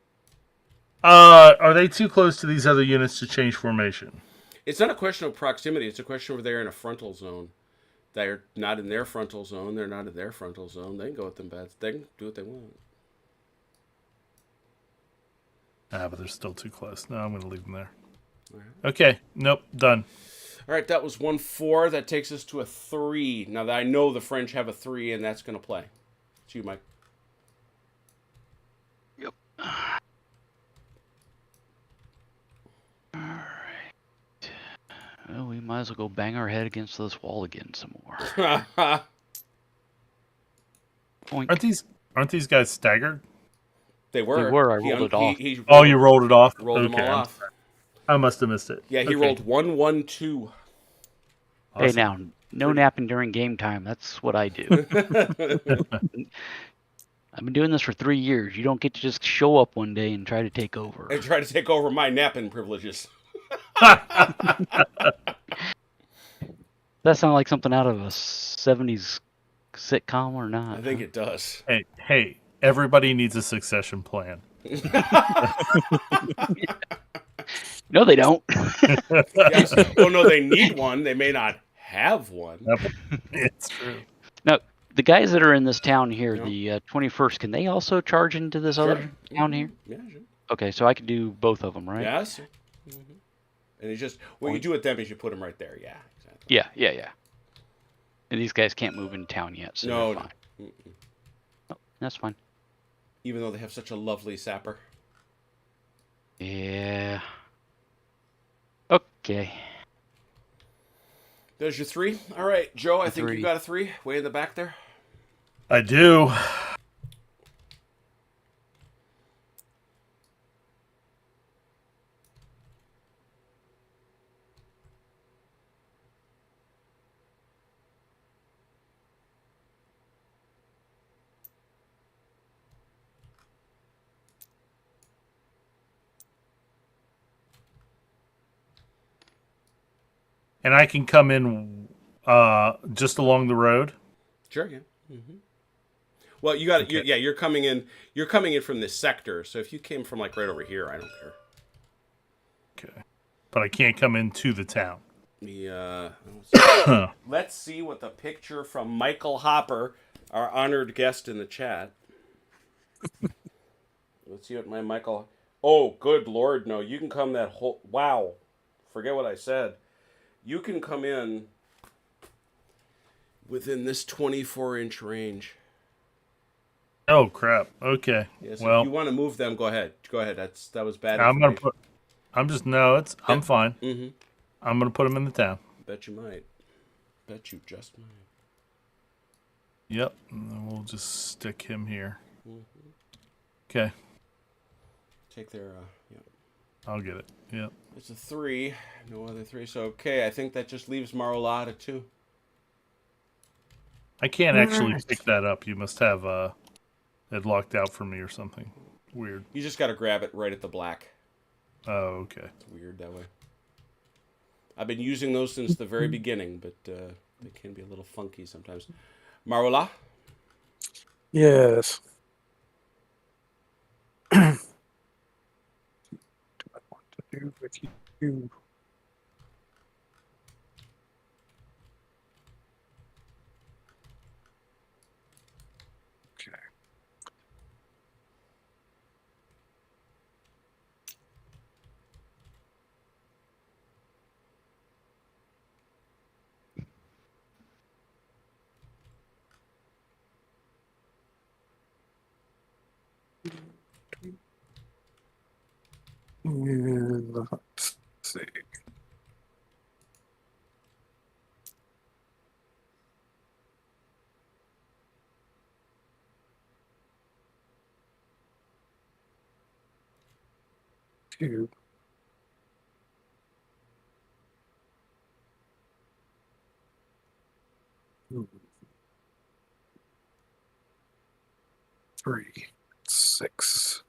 Are they too close to these other units to change formation? It's not a question of proximity. It's a question of they're in a frontal zone. They're not in their frontal zone. They're not in their frontal zone. They can go with them bats. They can do what they want. But they're still too close. No, I'm going to leave them there. All right. Okay. Nope. Done. All right, that was 1-4. That takes us to a 3. Now that I know the French have a 3, and that's going to play. It's you, Mike. Yep. All right. Well, we might as well go bang our head against this wall again some more. Point. Aren't these guys staggered? They were. They were. I rolled it off. You rolled it off? Rolled them all off. I must have missed it. Yeah, he rolled 1-1-2. Hey, now, no napping during game time. That's what I do. I've been doing this for 3 years. You don't get to just show up one day and try to take over. And try to take over my napping privileges. That sound like something out of a 70s sitcom or not? I think it does. Hey, everybody needs a succession plan. No, they don't. Yes. Oh, no, they need one. They may not have one. It's true. Now, the guys that are in this town here, Yeah. the 21st, can they also charge into this other town here? Yeah, sure. Okay, so I can do both of them, right? Yes. Mm-hmm. And you just, what you do with them is you put them right there. Yeah, exactly. Yeah. And these guys can't move in town yet, so No. they're fine. Oh, that's fine. Even though they have such a lovely sapper. Yeah. Okay. There's your 3. All right, Joe, I think 3. you got a 3 way in the back there. I do. And I can come in just along the road. Sure, yeah. Mm-hmm. Well, you got it. Okay. You're coming in. You're coming in from this sector. So if you came from like right over here, I don't care. Okay, but I can't come into the town. Let's see what the picture from Michael Hopper, our honored guest in the chat. Let's see what my Michael. Oh, good Lord, no! You can come that whole. Wow, forget what I said. You can come in within this 24-inch range. Oh crap! Okay. Yeah, so well, if you want to move them, go ahead. Go ahead. That was bad. I'm fine. Mm-hmm. I'm gonna put them in the town. Bet you might. Bet you just might. Yep. And then we'll just stick him here. Mhm. Okay. Take their, yeah. I'll get it. Yep. It's a 3. No other 3. So, okay, I think that just leaves Marola at 2. I can't actually Alright. pick that up. You must have it locked out for me or something. Weird. You just got to grab it right at the black. Oh, okay. It's weird that way. I've been using those since the very beginning, but they can be a little funky sometimes. Marola? Yes. What do I want to do with you? Okay. And let's see. Two. Three. 6.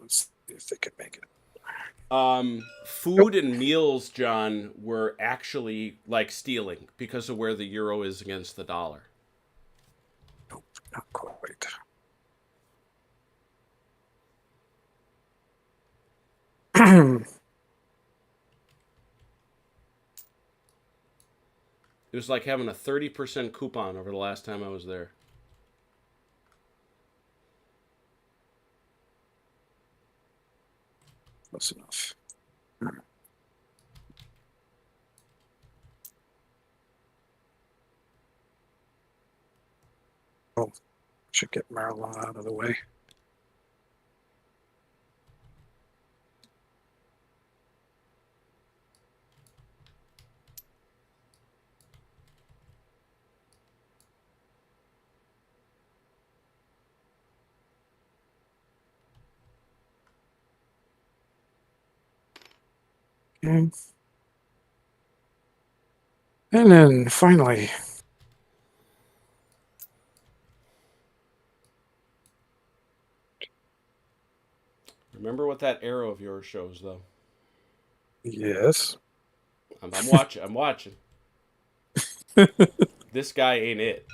Let's see if they can make it. Food and meals, John, were actually like stealing because of where the euro is against the dollar. Nope, not quite. It was like having a 30% coupon over the last time I was there. Close enough. Oh, should get Marilyn out of the way. Okay. And then finally, Remember what that arrow of yours shows, though. yes. I'm watching. I'm watching. This guy ain't it.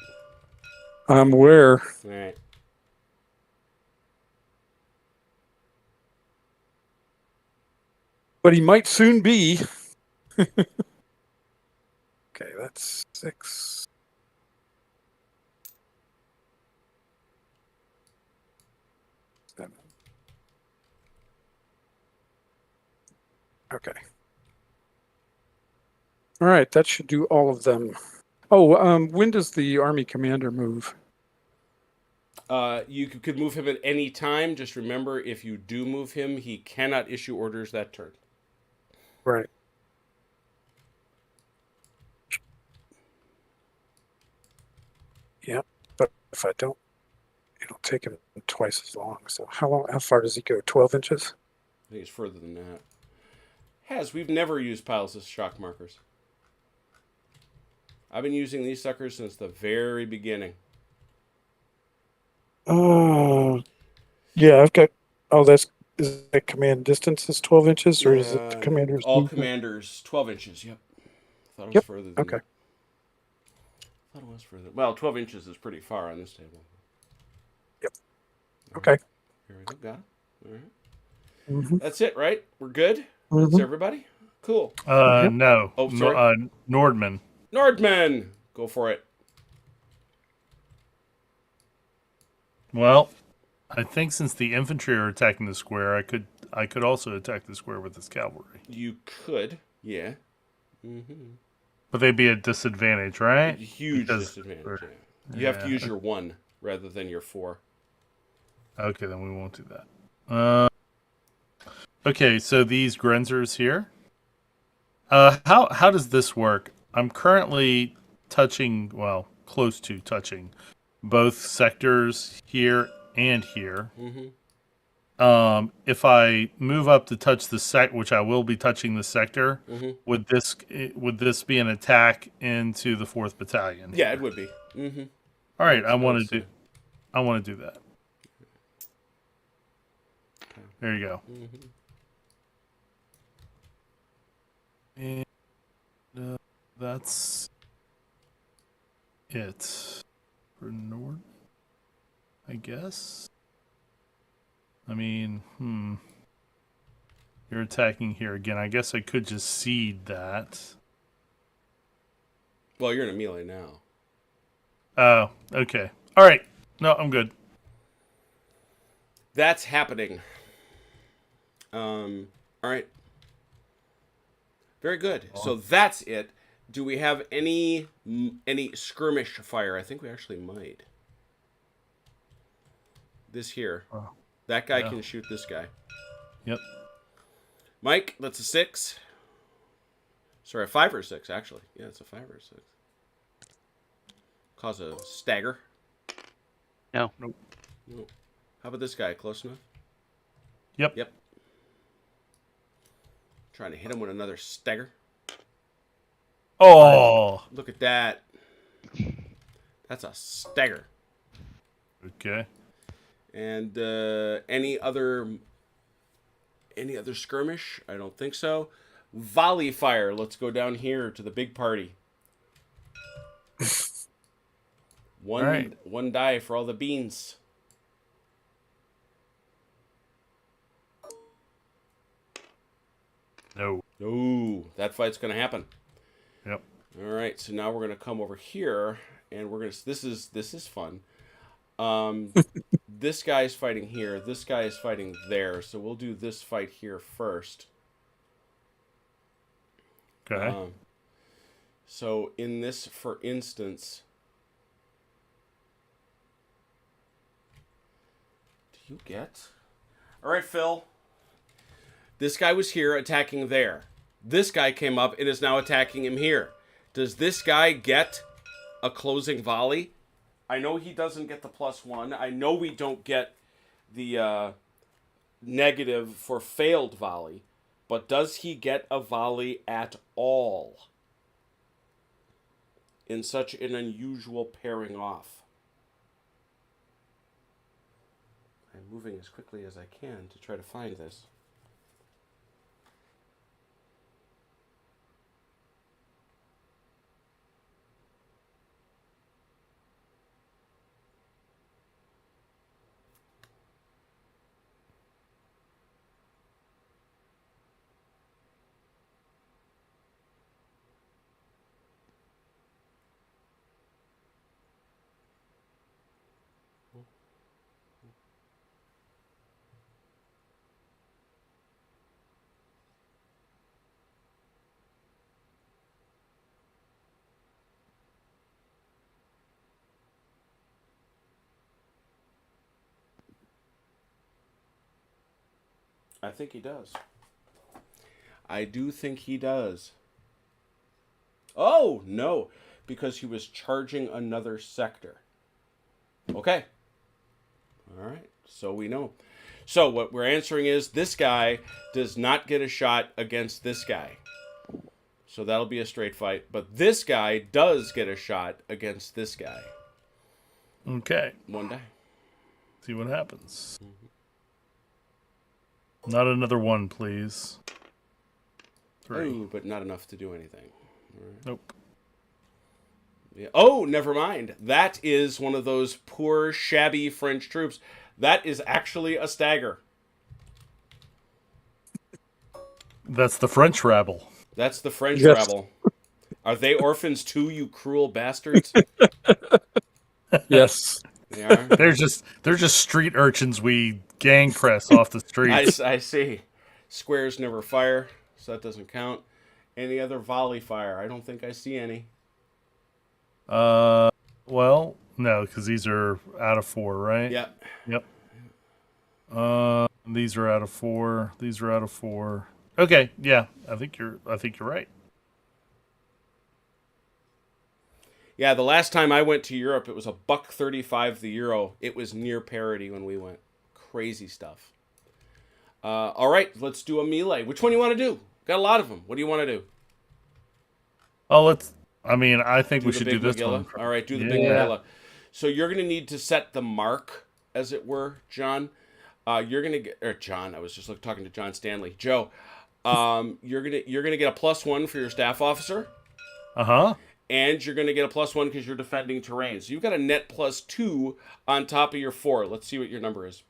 I'm aware. All right. But he might soon be. Okay, that's 6. Seven. Okay. All right, that should do all of them. Oh, when does the army commander move? You could move him at any time. Just remember, if you do move him, he cannot issue orders that turn. Right. Yeah, but if I don't, it'll take him twice as long. So how far does he go? 12 inches? I think it's further than that. We've never used piles as shock markers. I've been using these suckers since the very beginning. Yeah, I've got. Oh, is that command distance is 12 inches, or is it the commander's all movement? commanders 12 inches? Yep. Thought it was Yep. further than Okay. that. Thought it was further. Well, 12 inches is pretty far on this table. Yep. All Okay. right. Here we go. Got it. All right. Mm-hmm. That's it, right? We're good. That's everybody. Cool. No. Oh, sorry. Nordman. Nordman, go for it. Well, I think since the infantry are attacking the square, I could also attack the square with this cavalry. You could, yeah. Mm-hmm. But they'd be at disadvantage, right? Huge disadvantage. Yeah. You have to use your 1 rather than your 4. Okay, then we won't do that. Okay, so these Grenzers here. How does this work? I'm currently touching, well, close to touching both sectors here and here. Mm-hmm. If I move up to touch the which I will be touching the sector, Mm-hmm. would this be an attack into the 4th Battalion? Yeah, it would be. Mm-hmm. All right, I would want to say. do that. There you go. Mm-hmm. And that's it for Nord, I guess. I mean, you're attacking here again. I guess I could just seed that. Well, you're in a melee now. Oh, okay. All right. No, I'm good. That's happening. All right. Very good. So that's it. Do we have any skirmish fire? I think we actually might. This here. Oh, That guy yeah. can shoot this guy. Yep. Mike, that's a 6. Sorry, a 5 or 6, actually. Yeah, it's a 5 or 6. Cause a stagger. No. Nope. No. How about this guy? Close enough? Yep. Yep. Trying to hit him with another stagger. Oh. Look at that. That's a stagger. Okay. And any other skirmish? I don't think so. Volley fire. Let's go down here to the big party. One All right. one die for all the beans. No. Ooh, that fight's gonna happen. Yep. All right, so now we're gonna come over here, and we're gonna. This is fun. This guy's fighting here. This guy is fighting there. So we'll do this fight here first. Okay. So in this, for instance, do you get? All right, Phil. This guy was here attacking there. This guy came up and is now attacking him here. Does this guy get a closing volley? I know he doesn't get the +1. I know we don't get the negative for failed volley. But does he get a volley at all in such an unusual pairing off? I'm moving as quickly as I can to try to find this. I think he does. I do think he does. Oh, no, because he was charging another sector. Okay. All right, so we know. So what we're answering is this guy does not get a shot against this guy. So that'll be a straight fight. But this guy does get a shot against this guy. Okay. One die. See what happens. Not another one, please. 3. Ooh, but not enough to do anything. All right. Nope. Yeah. Oh, never mind. That is one of those poor, shabby French troops. That is actually a stagger. That's the French rabble. That's the French Yes. rabble. Are they orphans too, you cruel bastards? Yes. They are. They're just street urchins we gang press off the streets. I see. Squares never fire, so that doesn't count. Any other volley fire? I don't think I see any. Well, no, because these are out of 4, right? Yep. Yep. These are out of 4. These are out of 4. Okay, yeah, I think you're right. Yeah, the last time I went to Europe, it was $1.35 the euro. It was near parity when we went. Crazy stuff. All right, let's do a melee. Which one do you want to do? Got a lot of them. What do you want to do? Oh, I think we the should big do this Magilla? one. All right, do the big Yeah. Magilla. So you're going to need to set the mark, as it were, John. You're going to get, or John, I was just talking to John Stanley. Joe, you're gonna get a +1 for your staff officer. Uh-huh. And you're going to get a +1 because you're defending terrain. So you've got a net +2 on top of your 4. Let's see what your number is.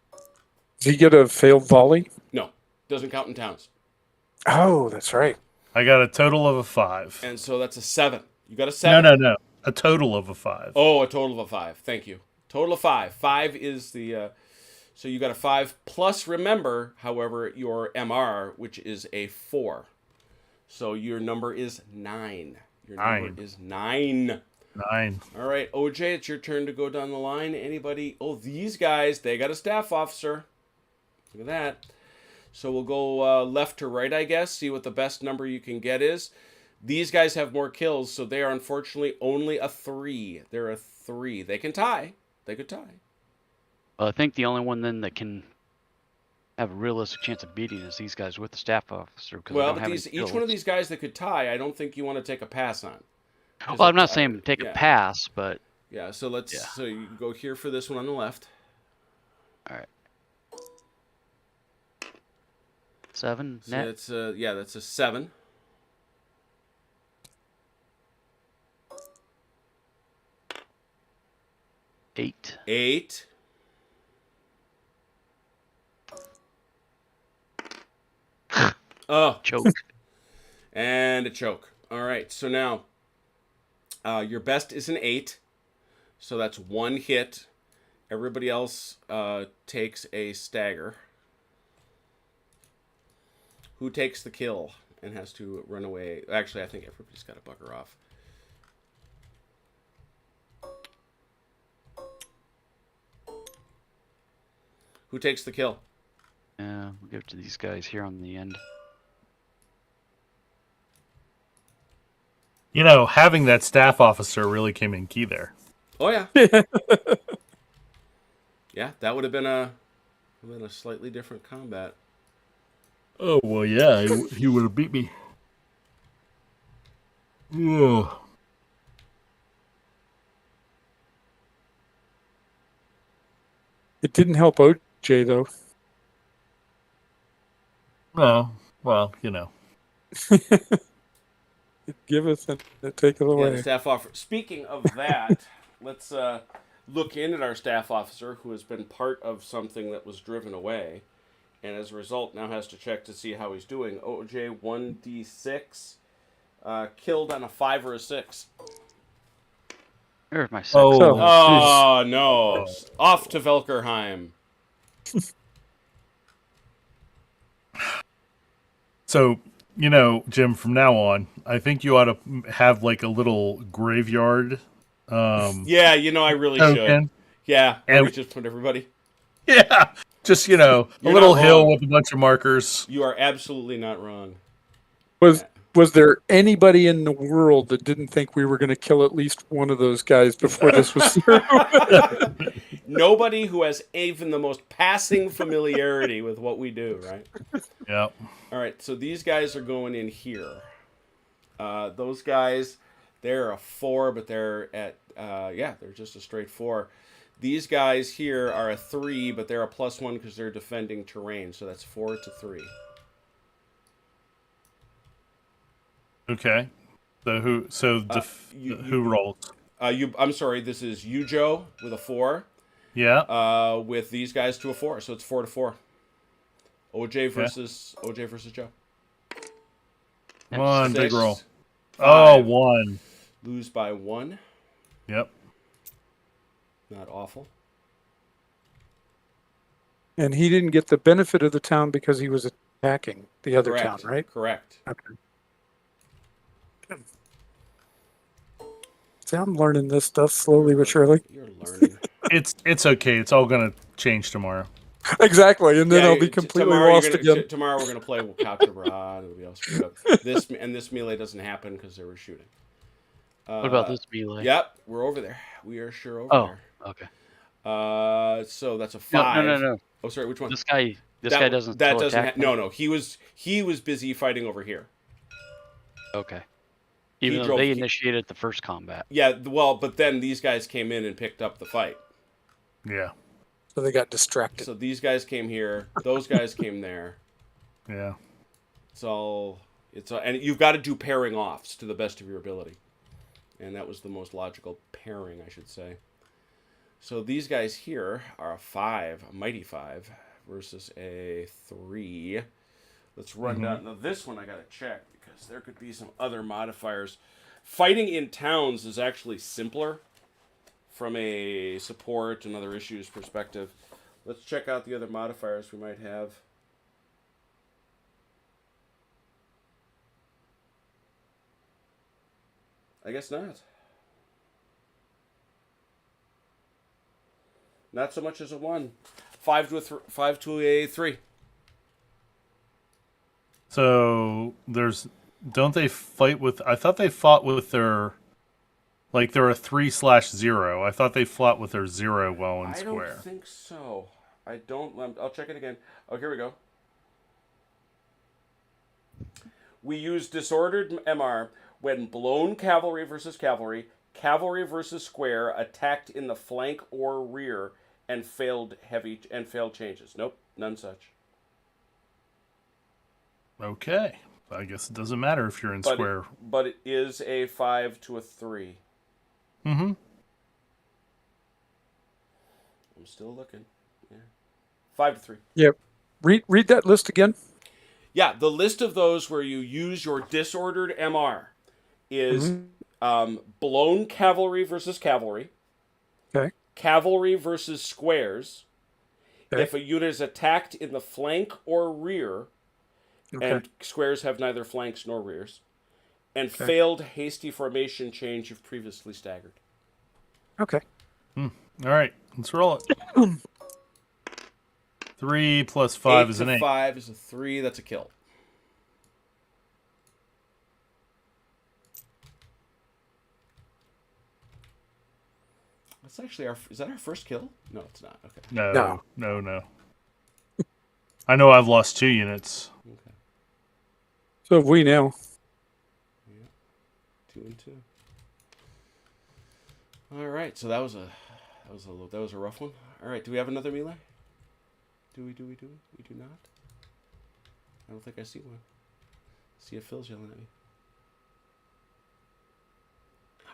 Does he get a failed volley? No, doesn't count in towns. Oh, that's right. I got a total of a 5. And so that's a 7. You got a 7? No. A total of a 5. Oh, a total of a 5. Thank you. Total of 5. 5 is the... so you got a 5 plus, remember, however, your MR, which is a 4. So your number is 9. Your number is 9. 9. All right, OJ, it's your turn to go down the line. Anybody? Oh, these guys, they got a staff officer. Look at that. So we'll go left to right, I guess, see what the best number you can get is. These guys have more kills, so they are unfortunately only a 3. They're a 3. They can tie. They could tie. Well, I think the only one then that can have a realistic chance of beating is these guys with the staff officer. Well, but each one of these guys that could tie, I don't think you want to take a pass on. Well, I'm not saying take a pass, but... Yeah, so so you go here for this one on the left. All right. 7 So net. that's that's a 7. Eight. 8. Oh, Choke. and a choke. All right, so now your best is an 8, so that's 1 hit. Everybody else takes a stagger. Who takes the kill and has to run away? Actually, I think everybody's got to bugger off. Who takes the kill? We'll give it to these guys here on the end. You know, having that staff officer really came in key there. Oh yeah. Yeah, that would have been a slightly different combat. Oh, well, yeah, he would have beat me. Ugh. It didn't help OJ, though. Oh, well, you know. It giveth and it taketh Yeah, away. the staff officer. Speaking of that, let's look in at our staff officer who has been part of something that was driven away, and as a result now has to check to see how he's doing. OJ 1d6, killed on a 5 or a 6. There's my 6. Oh no! Off to Velkerheim. So, you know, Jim, from now on, I think you ought to have like a little graveyard. Yeah, you know, I really should. Token. Yeah, And- we just put everybody. Yeah, just, you know, a You're little not hill wrong. with a bunch of markers. You are absolutely not wrong. Was there anybody in the world that didn't think we were going to kill at least one of those guys before this was through? Nobody who has even the most passing familiarity with what we do, right? Yeah. All right, so these guys are going in here. Those guys, they're a 4, but they're at, they're just a straight 4. These guys here are a 3, but they're a +1 because they're defending terrain, so that's 4 to 3. Okay. So who rolls? I'm sorry, this is you, Joe, with a 4. Yeah. With these guys to a 4, so it's 4 to 4. OJ versus Joe. Come on, 6, big roll. 5. Oh, 1. Lose by 1. Yep. Not awful. And he didn't get the benefit of the town because he was attacking the other Correct. town, right? Correct. Okay. See, I'm learning this stuff slowly but surely. You're learning. It's okay. It's all gonna change tomorrow. Exactly, and then Yeah, I'll be completely tomorrow lost again. tomorrow we're gonna play Couch Abroad. It'll be all screwed up. This melee doesn't happen because they were shooting. What about this melee? Yep, we're over there. We are sure over Oh, there. okay. So that's a No, 5. no. Oh, sorry, which one? This guy doesn't That still doesn't. attack. No. He was busy fighting over here. Okay. Even though they initiated the first combat. Yeah. Well, but then these guys came in and picked up the fight. Yeah. So they got distracted. So these guys came here. Those guys came there. Yeah. And you've got to do pairing offs to the best of your ability. And that was the most logical pairing, I should say. So these guys here are a 5, a mighty 5, versus a 3. Let's run down. Now this one I got to check because there could be some other modifiers. Fighting in towns is actually simpler from a support and other issues perspective. Let's check out the other modifiers we might have. I guess not. Not so much as a 1. 5 to a 3. So don't they fight with? I thought they fought with their, like they're a 3/0. I thought they fought with their 0 while in square. I don't think so. I don't. I'll check it again. Oh, here we go. We use disordered MR when blown cavalry versus cavalry, cavalry versus square attacked in the flank or rear and failed changes. Nope, none such. Okay. I guess it doesn't matter if you're in square. But it is a 5 to a 3. Mm-hmm. I'm still looking. Yeah. 5 to 3. Yep. Read that list again. Yeah, the list of those where you use your disordered MR is blown cavalry versus cavalry. Okay. Cavalry versus squares. Okay. If a unit is attacked in the flank or rear, and squares have neither flanks nor rears, and failed hasty formation change if previously staggered. Okay. All right, let's roll it. 3 plus 5 is an 8. 5 is a 3. That's a kill. That's actually is that our first kill? No, it's not. Okay. No. I know I've lost 2 units. Okay. So have we now. Yeah. 2 and 2. All right. So that was a rough one. All right. Do we have another melee? Do we? We do not. I don't think I see one. See if Phil's yelling at me.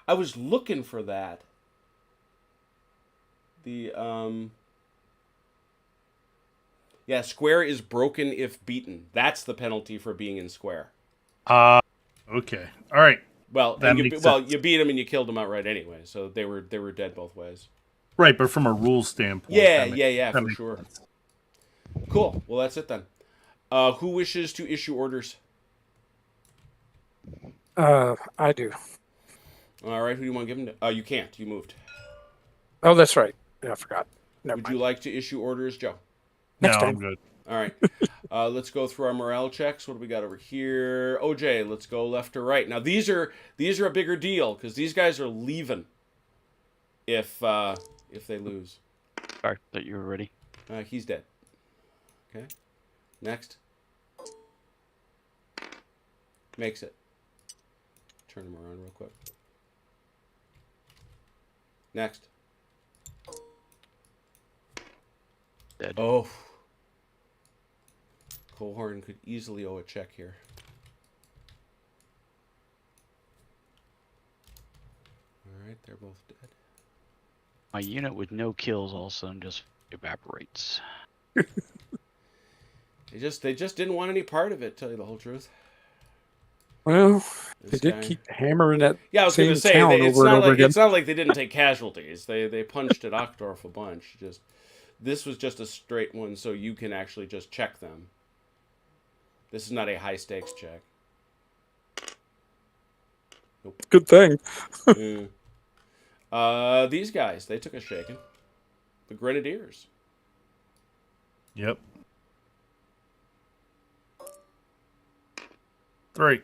I was looking for that. Square is broken if beaten. That's the penalty for being in square. Okay. All right. Well, you beat them and you killed them outright anyway, so they were dead both ways. Right, but from a rules standpoint. Yeah, for sure. Sense. Cool. Well, that's it then. Who wishes to issue orders? I do. All right. Who do you want to give them to? You can't. You moved. Oh, that's right. Yeah, I forgot. Would you like to issue orders, Joe? Next time. I'm good. All right. Let's go through our morale checks. What do we got over here? OJ, let's go left to right. Now these are a bigger deal because these guys are leaving if they lose. Sorry that you were ready. He's dead. Okay. Next. Makes it. Turn him around real quick. Next. Dead. Oh. Cohorn could easily owe a check here. Alright, they're both dead. My unit with no kills all of a sudden just evaporates. They just didn't want any part of it, tell you the whole truth. Well, they did keep hammering that same town over and over again. It's not like they didn't take casualties. They punched at Achdorf a bunch. This was just a straight one, so you can actually just check them. This is not a high stakes check. Nope. Good thing. These guys, they took a shaking. The Grenadiers. Yep. 3.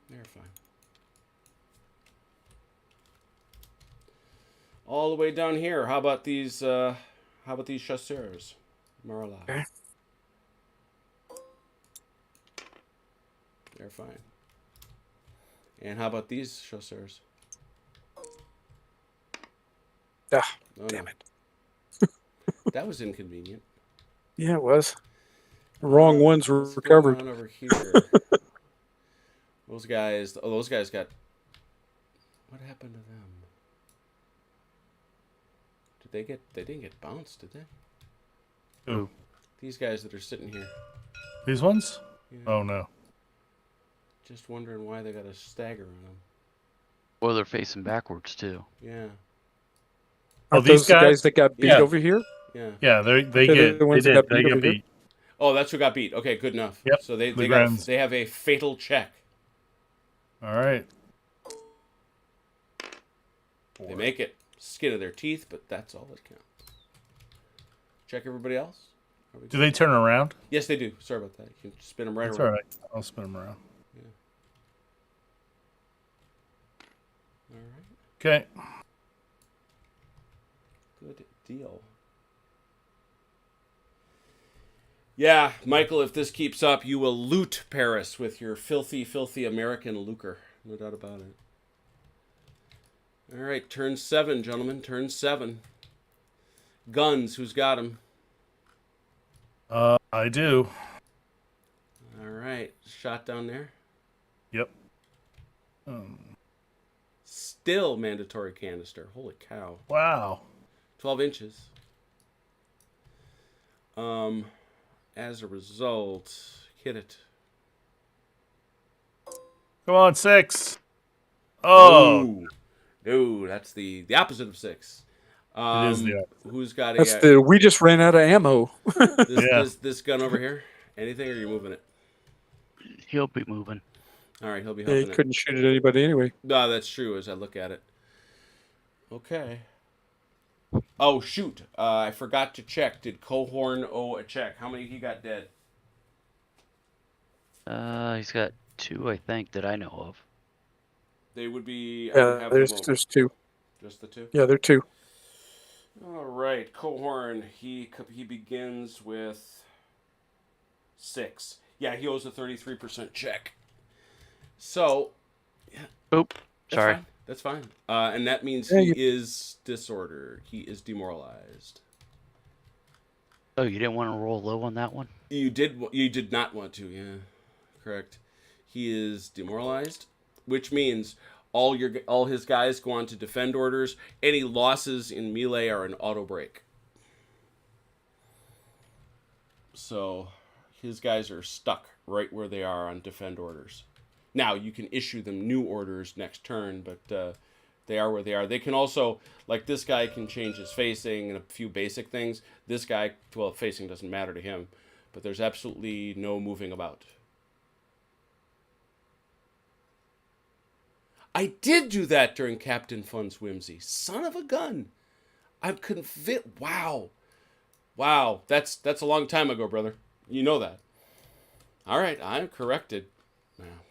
They're fine. All the way down here. How about these? How about these chasseurs? Marla. Okay. They're fine. And how about these chasseurs? Ah, Oh, damn no. it. That was inconvenient. Yeah, it was. The wrong ones were What's recovered. going on over here? Those guys. Oh, those guys got. What happened to them? Did they get? They didn't get bounced, did they? Ooh. These guys that are sitting here. These ones? Yeah. Oh, no. Just wondering why they got a stagger on them. Well, they're facing backwards too. Yeah. Aren't these those the guys- guys that got beat Yeah. over here? Yeah. Yeah, they They're get the ones they that did. got They beat get over here? beat. Oh, that's who got beat. Okay, good enough. Yep, So they Legrand's. have a fatal check. All right. They make it. Skin of their teeth, but that's all that counts. Check everybody else. Are we Do they turn around? Yes, they do. Sorry about that. You can spin them right That's around. all right. I'll spin them around. All right. Okay. Good deal. Yeah, Michael, if this keeps up, you will loot Paris with your filthy, filthy American lucre. No doubt about it. All right, turn 7, gentlemen. Turn 7. Guns, who's got them? I do. All right, shot down there. Yep. Still mandatory canister. Holy cow. Wow. 12 inches. As a result, hit it. Come on, 6. Oh. No, that's the opposite of 6. It is the opposite. Who's got That's a the. We just ran out of ammo. Yeah. this gun over here? Anything, or are you moving it? He'll be moving. All right, he'll be Yeah, you helping it. couldn't shoot at anybody anyway. No, that's true. As I look at it. Okay. Oh shoot! I forgot to check. Did Cohorn owe a check? How many he got dead? He's got 2, I think, that I know of. They would be. I would Yeah, have there's them over. there's 2. Just the 2. Yeah, there are 2. All right, Cohorn. He begins with 6. Yeah, he owes a 33% check. So, yeah, Oop. that's Sorry. fine. That's fine. And that means Yeah, he you- is disordered. He is demoralized. Oh, you didn't want to roll low on that one? You did not want to. Yeah, correct. He is demoralized, which means all his guys go on to defend orders. Any losses in melee are an auto break. So his guys are stuck right where they are on defend orders. Now you can issue them new orders next turn, but they are where they are. They can also, like this guy can change his facing and a few basic things. This guy, well, facing doesn't matter to him, but there's absolutely no moving about. I did do that during Captain Fun's whimsy. Son of a gun. I'm convinced. Wow. That's a long time ago, brother. You know that. All right, I'm corrected.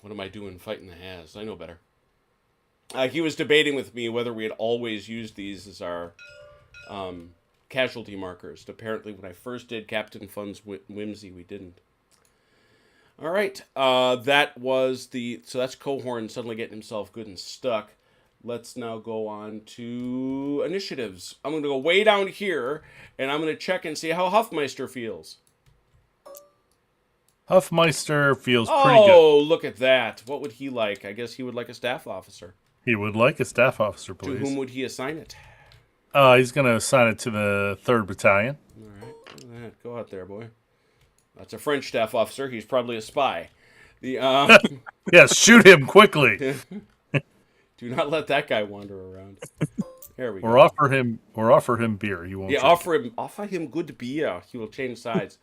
What am I doing fighting the Has? I know better. He was debating with me whether we had always used these as our casualty markers. Apparently, when I first did Captain Fun's whimsy, we didn't. All right, so that's Cohorn suddenly getting himself good and stuck. Let's now go on to initiatives. I'm going to go way down here, and I'm going to check and see how Huffmeister feels. Huffmeister feels pretty good. Oh, look at that. What would he like? I guess he would like a staff officer. He would like a staff officer, To please. whom would he assign it? He's going to assign it to the 3rd Battalion. All right, look at that. Go out there, boy. That's a French staff officer. He's probably a spy. Yes, shoot him quickly. Do not let that guy wander around. There we go. Or offer him beer. He won't. Yeah, drink. offer him good beer. He will change sides.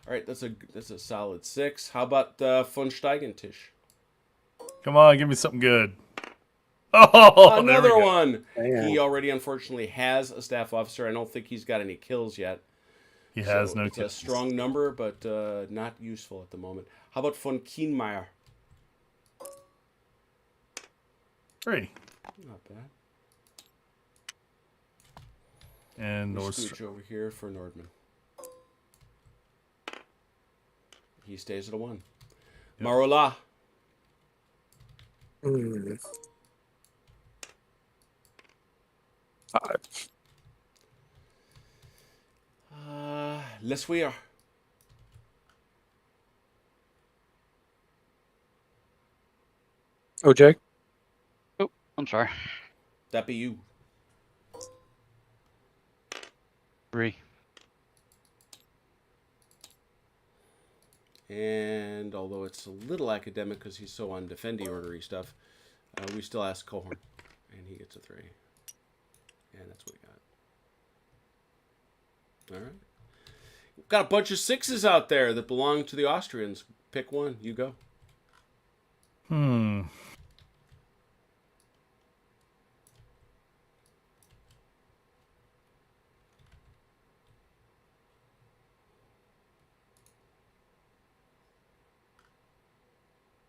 All right, that's a solid 6. How about von Steigentisch? Come on, give me something good. Oh, there we Another go. one. Damn. He already unfortunately has a staff officer. I don't think he's got any kills yet. He has So no it's a kittens. strong number, but not useful at the moment. How about von Kienmeyer? 3. Not bad. And We'll Nordstrom. scooch over here for Nordman. He stays at a 1. Yep. Marola. Hmm. 5. Lesweer. OJ? Oh, I'm sorry. That be you. 3. And although it's a little academic because he's so on defendy ordery stuff, we still ask Cohorn. And he gets a 3. And that's what we got. All right. We've got a bunch of 6s out there that belong to the Austrians. Pick one. You go.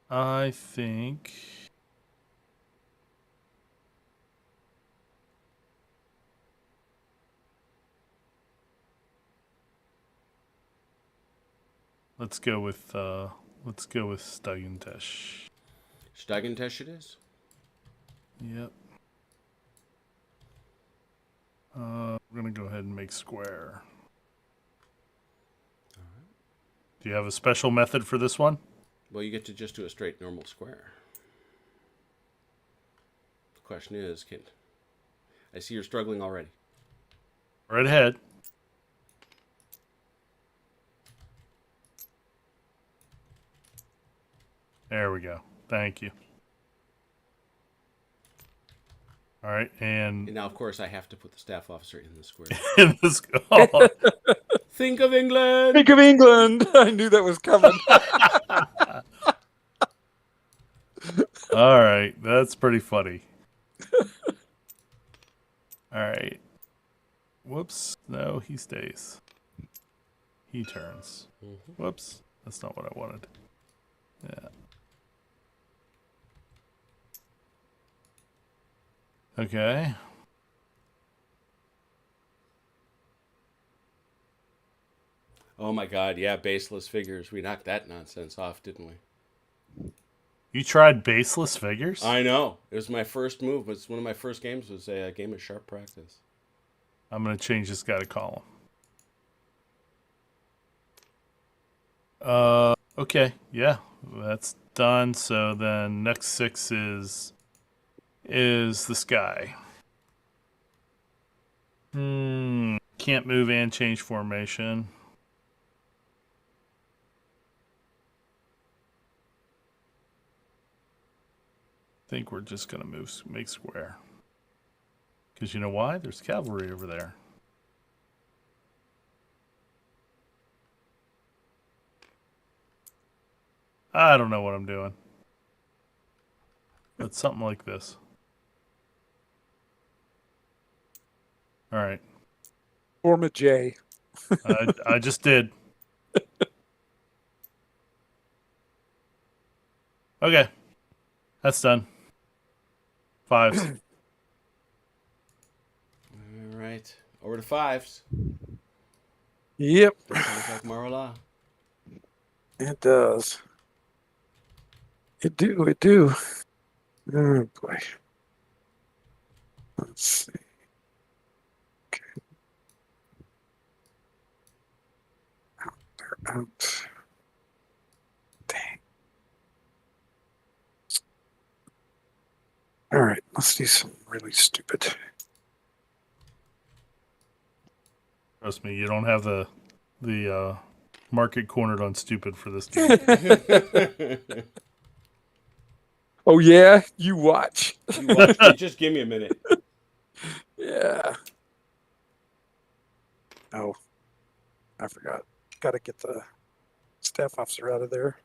I think. Let's go with Stagentesh. Steigentesh it is. Yep. We're gonna go ahead and make square. Do you have a special method for this one? Well, you get to just do a straight normal square. The question is, I see you're struggling already. Right ahead. There we go. Thank you. All right, And and now, of course, I have to put the staff officer in the square. in this. Oh, Think of England! Think of England! I knew that was coming. all right, that's pretty funny. All right. Whoops. No, he stays. He turns. Whoops. That's not what I wanted. Yeah. Okay. Oh my god, yeah, baseless figures. We knocked that nonsense off, didn't we? You tried baseless figures? I know. It was my first move. It's one of my first games was a game of sharp practice. I'm going to change this guy to column. Okay. Yeah, that's done. So then next 6 is this guy. Can't move and change formation. I think we're just going to make square. Because you know why? There's cavalry over there. I don't know what I'm doing. But something like this. All right. Form a J. I just did. Okay. That's done. 5s. All right. Over to 5s. Yep, That sounds like Marola. it does. It do. Oh boy. Let's see. Okay. They're out. Dang. All right, let's do something really stupid. Trust me, you don't have the market cornered on stupid for this game. Oh yeah, you watch. You watch me. Just give me a minute. Yeah. Oh, I forgot. Got to get the staff officer out of there.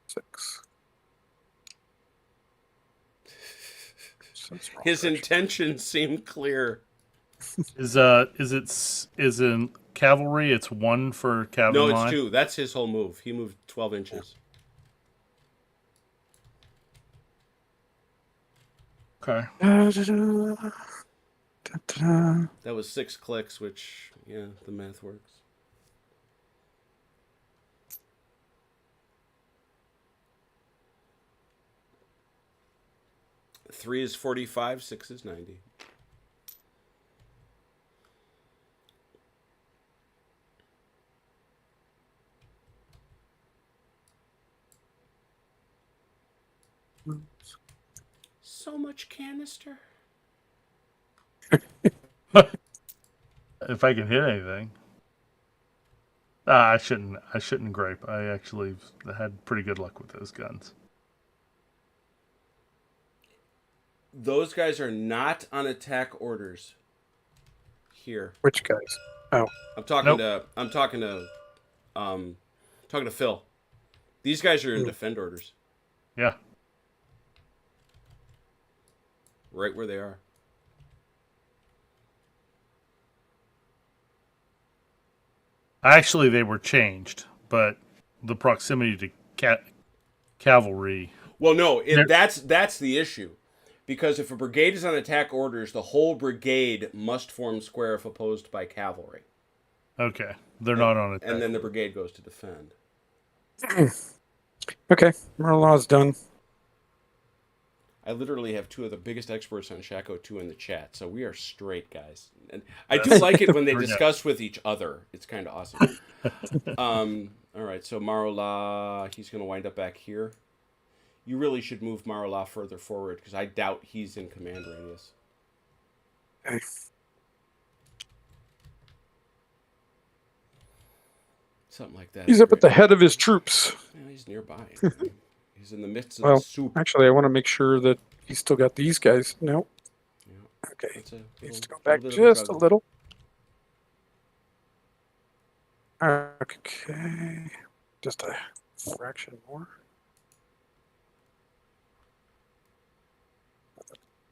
6. So it's wrong His direction. intentions seem clear. Is in cavalry? It's 1 for cavalry. No, it's line? 2. That's his whole move. He moved 12 inches. Okay. That was 6 clicks, which, yeah, the math works. Three is 45, 6 is 90. So much canister. If I can hit anything. I shouldn't gripe. I actually had pretty good luck with those guns. Those guys are not on attack orders. Here. Which guys? Oh, I'm talking Nope. to talking to Phil. These guys are in defend orders. Yeah. Right where they are. Actually, they were changed, but the proximity to cavalry. Well, no, that's the issue. Because if a brigade is on attack orders, the whole brigade must form square if opposed by cavalry. Okay, they're not on attack. And then the brigade goes to defend. okay. Merlaw's done. I literally have 2 of the biggest experts on Shako 2 in the chat, so we are straight, guys. And I do like it when they discuss with each other. It's kind of awesome. All right, so Marola, he's going to wind up back here. You really should move Marola further forward, because I doubt he's in command radius. Okay. Something like that. He's up at the head of his troops. Yeah, he's nearby. He's in the midst of Well, the soup. actually, I want to make sure that he's still got these guys. No. Yeah, Okay. that's a Needs to go little back bit of just a juggle. little. Okay. Just a fraction more.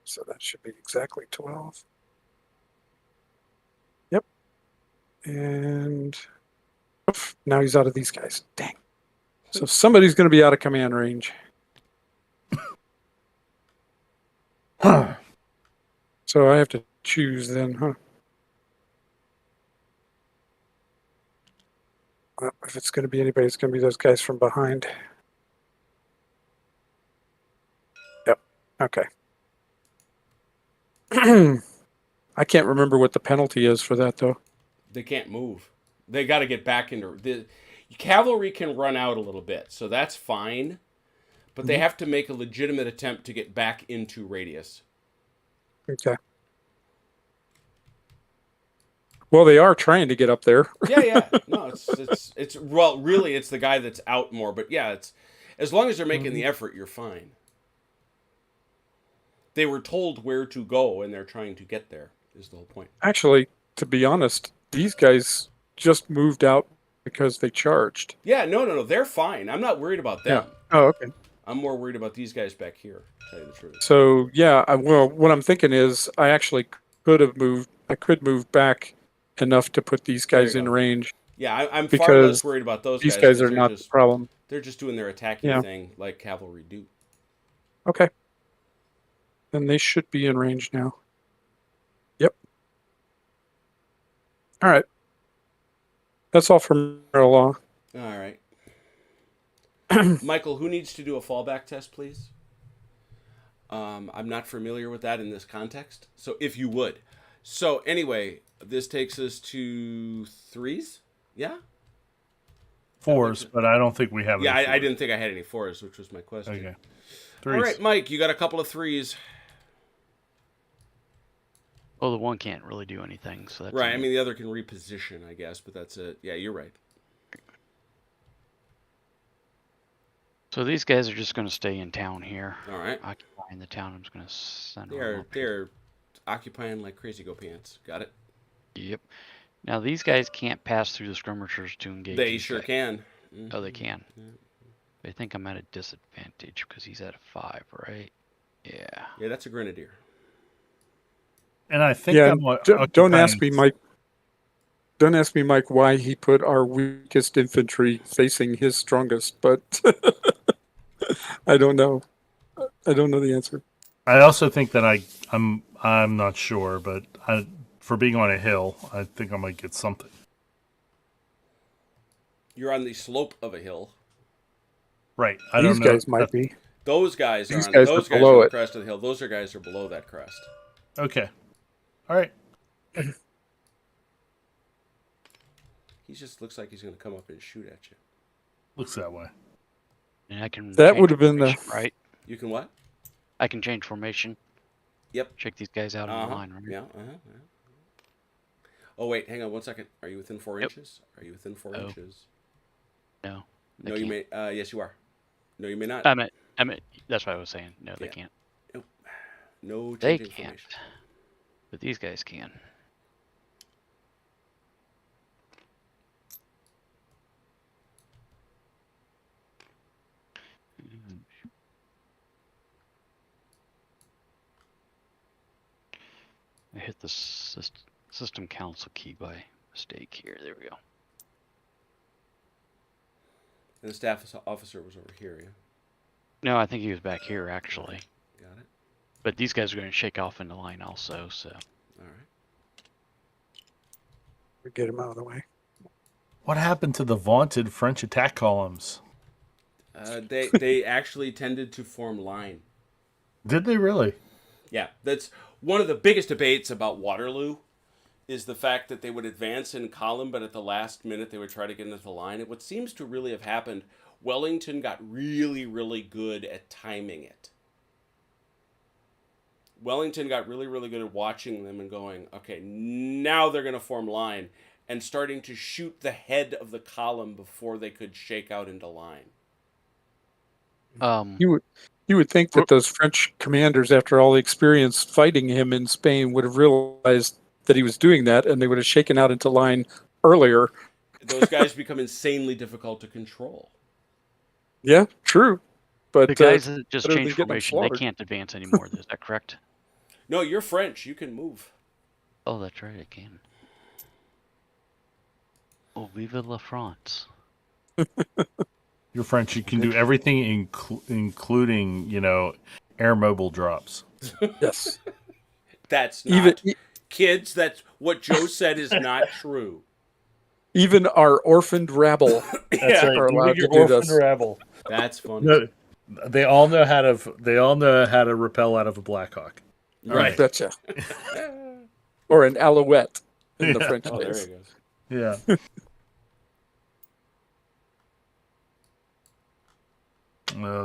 So that should be exactly 12. Yep. And oof, now he's out of these guys. Dang. So somebody's going to be out of command range. So I have to choose then, huh? Well, if it's going to be anybody, it's going to be those guys from behind. Yep. Okay. I can't remember what the penalty is for that, though. They can't move. They got to get back into the cavalry can run out a little bit, so that's fine. But they have to make a legitimate attempt to get back into radius. Okay. Well, they are trying to get up there. Yeah. No, it's well, really, it's the guy that's out more. But yeah, it's as long as they're making the effort, you're fine. They were told where to go, and they're trying to get there. Is the whole point. Actually, to be honest, these guys just moved out because they charged. Yeah, no, they're fine. I'm not worried about them. Yeah. Oh, okay. I'm more worried about these guys back here. To tell you the truth. So yeah, well, what I'm thinking is I actually could have moved. I could move back enough to put these guys There you in go. range. Yeah, I'm far Because less worried about those These guys. guys 'cause are they're not just, the problem. They're just doing their attacking Yeah. thing like cavalry do. Okay. Then they should be in range now. Yep. All right. That's all from Law. All right. Michael, who needs to do a fallback test, please? I'm not familiar with that in this context, so if you would. So anyway, this takes us to 3s. Yeah. 4s, but I don't think we have. Yeah, any I 4s. didn't think I had any 4s, which was my question. Okay. All 3s. right, Mike, you got a couple of 3s. Oh, the one can't really do anything, so that's Right. I mean, the other can reposition, I guess, but that's it. Yeah, you're right. So these guys are just going to stay in town here, All right. occupying the town. I'm just going to send them They're up here. occupying like crazy go pants. Got it. Yep. Now these guys can't pass through the skirmishers to engage. They these sure guys. can. Oh, they can. I think I'm at a disadvantage because he's at a 5, right? Yeah. Yeah, that's a grenadier. And I think Yeah, I'm don't ask occupying- me, Mike. Don't ask me, Mike, why he put our weakest infantry facing his strongest, but I don't know. I don't know the answer. I also think that I'm not sure, but for being on a hill, I think I might get something. You're on the slope of a hill. Right. I These don't know. guys might be. Those guys are These on. guys Those are guys below are on the it. crest of the hill. Those are guys are below that crest. Okay. All right. He just looks like he's going to come up and shoot at you. Looks that way. And I can. That change would have been the- formation, right. You can what? I can change formation. Yep. Check these guys out on the line, right? Yeah. Oh wait, hang on 1 second. Are you within 4 Yep. inches? Are you within 4 Oh. inches? No. They No, you can't. may. Yes, you are. No, you may not. I'm at. That's what I was saying. No, they Yeah. can't. No They changing can't. formation. But these guys can. I hit the system console key by mistake here. There we go. And the staff officer was over here. Yeah. No, I think he was back here actually. Got it. But these guys are going to shake off in the line also. So All right. Get him out of the way. What happened to the vaunted French attack columns? They actually tended to form line. Did they really? Yeah, that's one of the biggest debates about Waterloo, is the fact that they would advance in column, but at the last minute they would try to get into the line. And what seems to really have happened, Wellington got really, really good at timing it. Wellington got really, really good at watching them and going, okay, now they're going to form line, and starting to shoot the head of the column before they could shake out into line. You would think that those French commanders, after all the experience fighting him in Spain, would have realized that he was doing that, and they would have shaken out into line earlier. Those guys become insanely difficult to control. Yeah, true. But the guys that just better than changed getting them formation, they slaughtered. can't advance anymore. Is that correct? No, you're French. You can move. Oh, that's right. I can. Oh, vive la France! You're French. You can do everything, including air mobile drops. yes, That's not. even Kids, that's what Joe said is not true. even our orphaned rabble Yeah, are allowed to do this. Rabble. that's funny. No, they all know how to rappel out of a Blackhawk. I Right. betcha. Or an alouette in the Yeah. French Oh, there days. he goes. Yeah.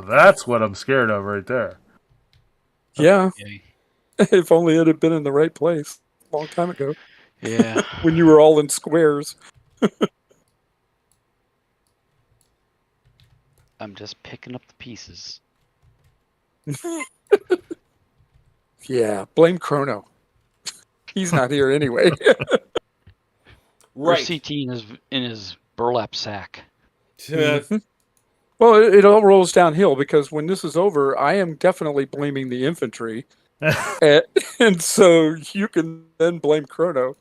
That's what I'm scared of right there. Yeah, Yay. if only it had been in the right place a long time ago Yeah. when you were all in squares. I'm just picking up the pieces. Yeah, blame Chrono. He's not here anyway. Or Right. CT in his burlap sack. Well, it all rolls downhill because when this is over, I am definitely blaming the infantry. and so you can then blame Chrono.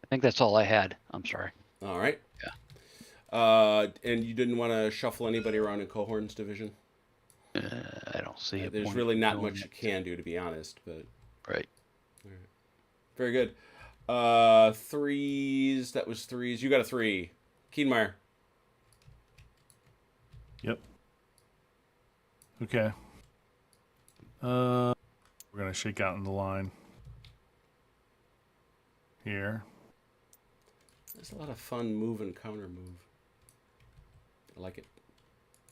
I think that's all I had. I'm sorry. All right. Yeah. And you didn't want to shuffle anybody around in Cohorn's division? I don't see a There's point really in not doing much you it. can do, to be honest. But Right. very good. Threes. That was threes. You got a 3. Keenmeyer. Yep. Okay. We're gonna shake out in the line here. There's a lot of fun move and counter move. I like it.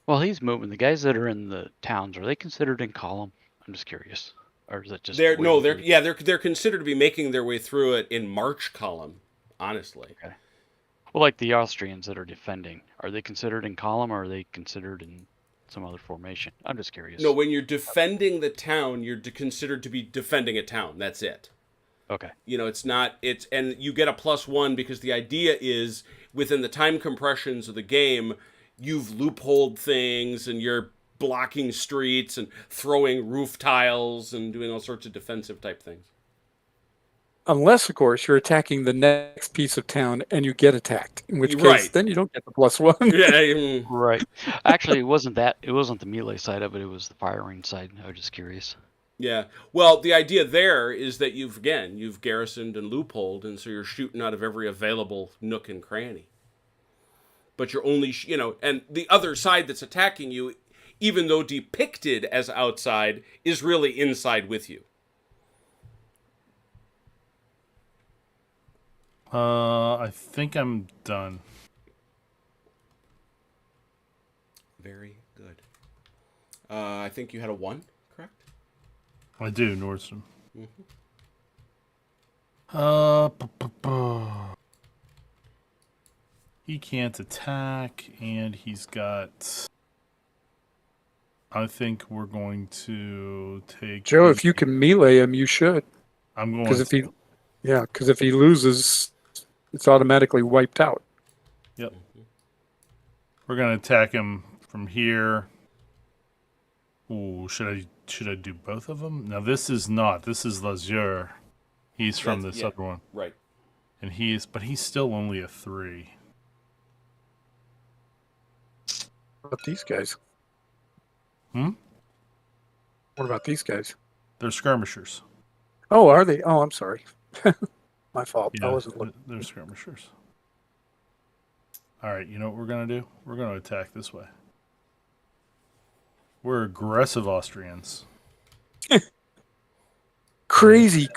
Well, he's moving. The guys that are in the towns, are they considered in column? I'm just curious. Or is it just They're the way they're considered to be making their way through it in March column, honestly. Okay. Well, like the Austrians that are defending, are they considered in column or are they considered in some other formation? I'm just curious. No, when you're defending the town, you're considered to be defending a town. That's it. Okay. You know, and you get a +1 because the idea is within the time compressions of the game, you've loopholed things and you're blocking streets and throwing roof tiles and doing all sorts of defensive type things. Unless, of course, you're attacking the next piece of town and you get attacked, in which case Right. then you don't get the +1. Yeah. Right. Actually, it wasn't the melee side of it. It was the firing side. I was just curious. Yeah. Well, the idea there is that you've garrisoned and loopholed, and so you're shooting out of every available nook and cranny. But you're only, and the other side that's attacking you, even though depicted as outside, is really inside with you. I think I'm done. Very good. I think you had a 1, correct? I do, Nordstrom. Mm-hmm. He can't attack, and he's got. I think we're going to take. Joe, if you can melee him, you should. I'm going Because if he loses, it's automatically wiped out. Yep. We're gonna attack him from here. Ooh, should I do both of them? Now this is Lazure. He's from this other one. Right. And he's still only a 3. What about these guys? Hmm? What about these guys? They're skirmishers. Oh, are they? Oh, I'm sorry. My fault. I wasn't looking. They're skirmishers. All right, you know what we're gonna do? We're gonna attack this way. We're aggressive Austrians. Crazy.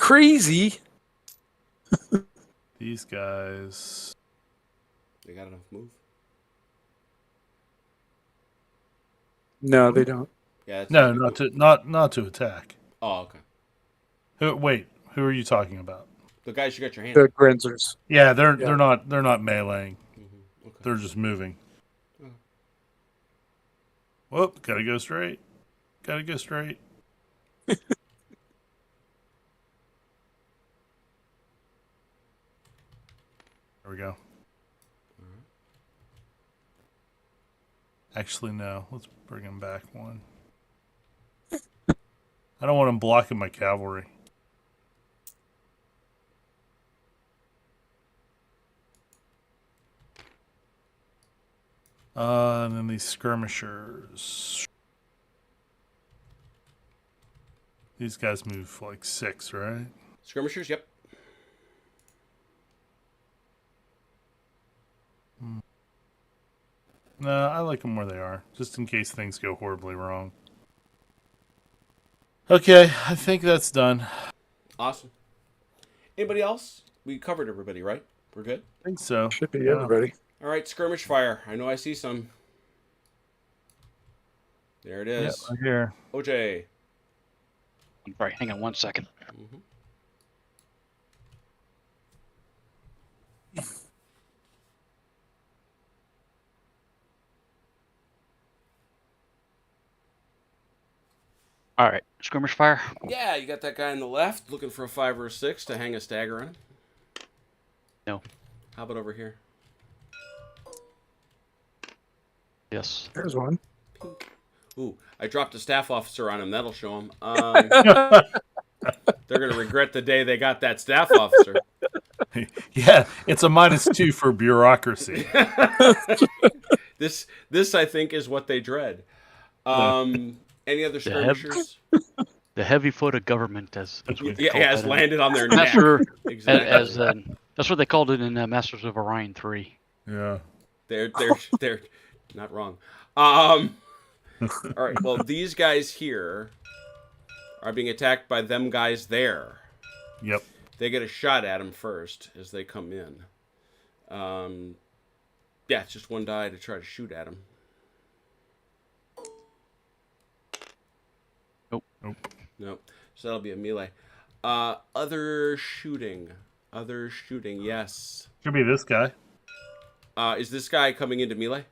These guys. They got enough move. No, they don't. Yeah. No, not to attack. Oh, okay. Who are you talking about? The guys you got your hand. The Grenzers. Yeah, they're not meleeing. Mm-hmm. Okay. They're just moving. Oh. Whoop, gotta go straight. There we go. Actually, no. Let's bring him back one. I don't want him blocking my cavalry. And then these skirmishers. These guys move like 6, right? Skirmishers, yep. No, I like them where they are, just in case things go horribly wrong. Okay, I think that's done. Awesome. Anybody else? We covered everybody, right? We're good? I think so. Should be Yeah. everybody. All right, skirmish fire. I know I see some. There it Yep, is. right here. OJ. All right, hang on 1 second. Mm-hmm. All right, skirmish fire. Yeah, you got that guy on the left looking for a 5 or a 6 to hang a stagger on. No. How about over here? Yes. There's one. Ooh, I dropped a staff officer on him. That'll show him. They're going to regret the day they got that staff officer. Yeah, it's a -2 for bureaucracy. This I think, is what they dread. Any other skirmishers? The heavy foot of government, as we Has landed on their neck. Master, Exactly. that's what they called it in Masters of Orion 3. Yeah. They're not wrong. All right. Well, these guys here are being attacked by them guys there. Yep. They get a shot at them first as they come in. Yeah, it's just one die to try to shoot at him. Nope. Nope. So that'll be a melee. Other shooting. Yes. Should be this guy. Is this guy coming into melee?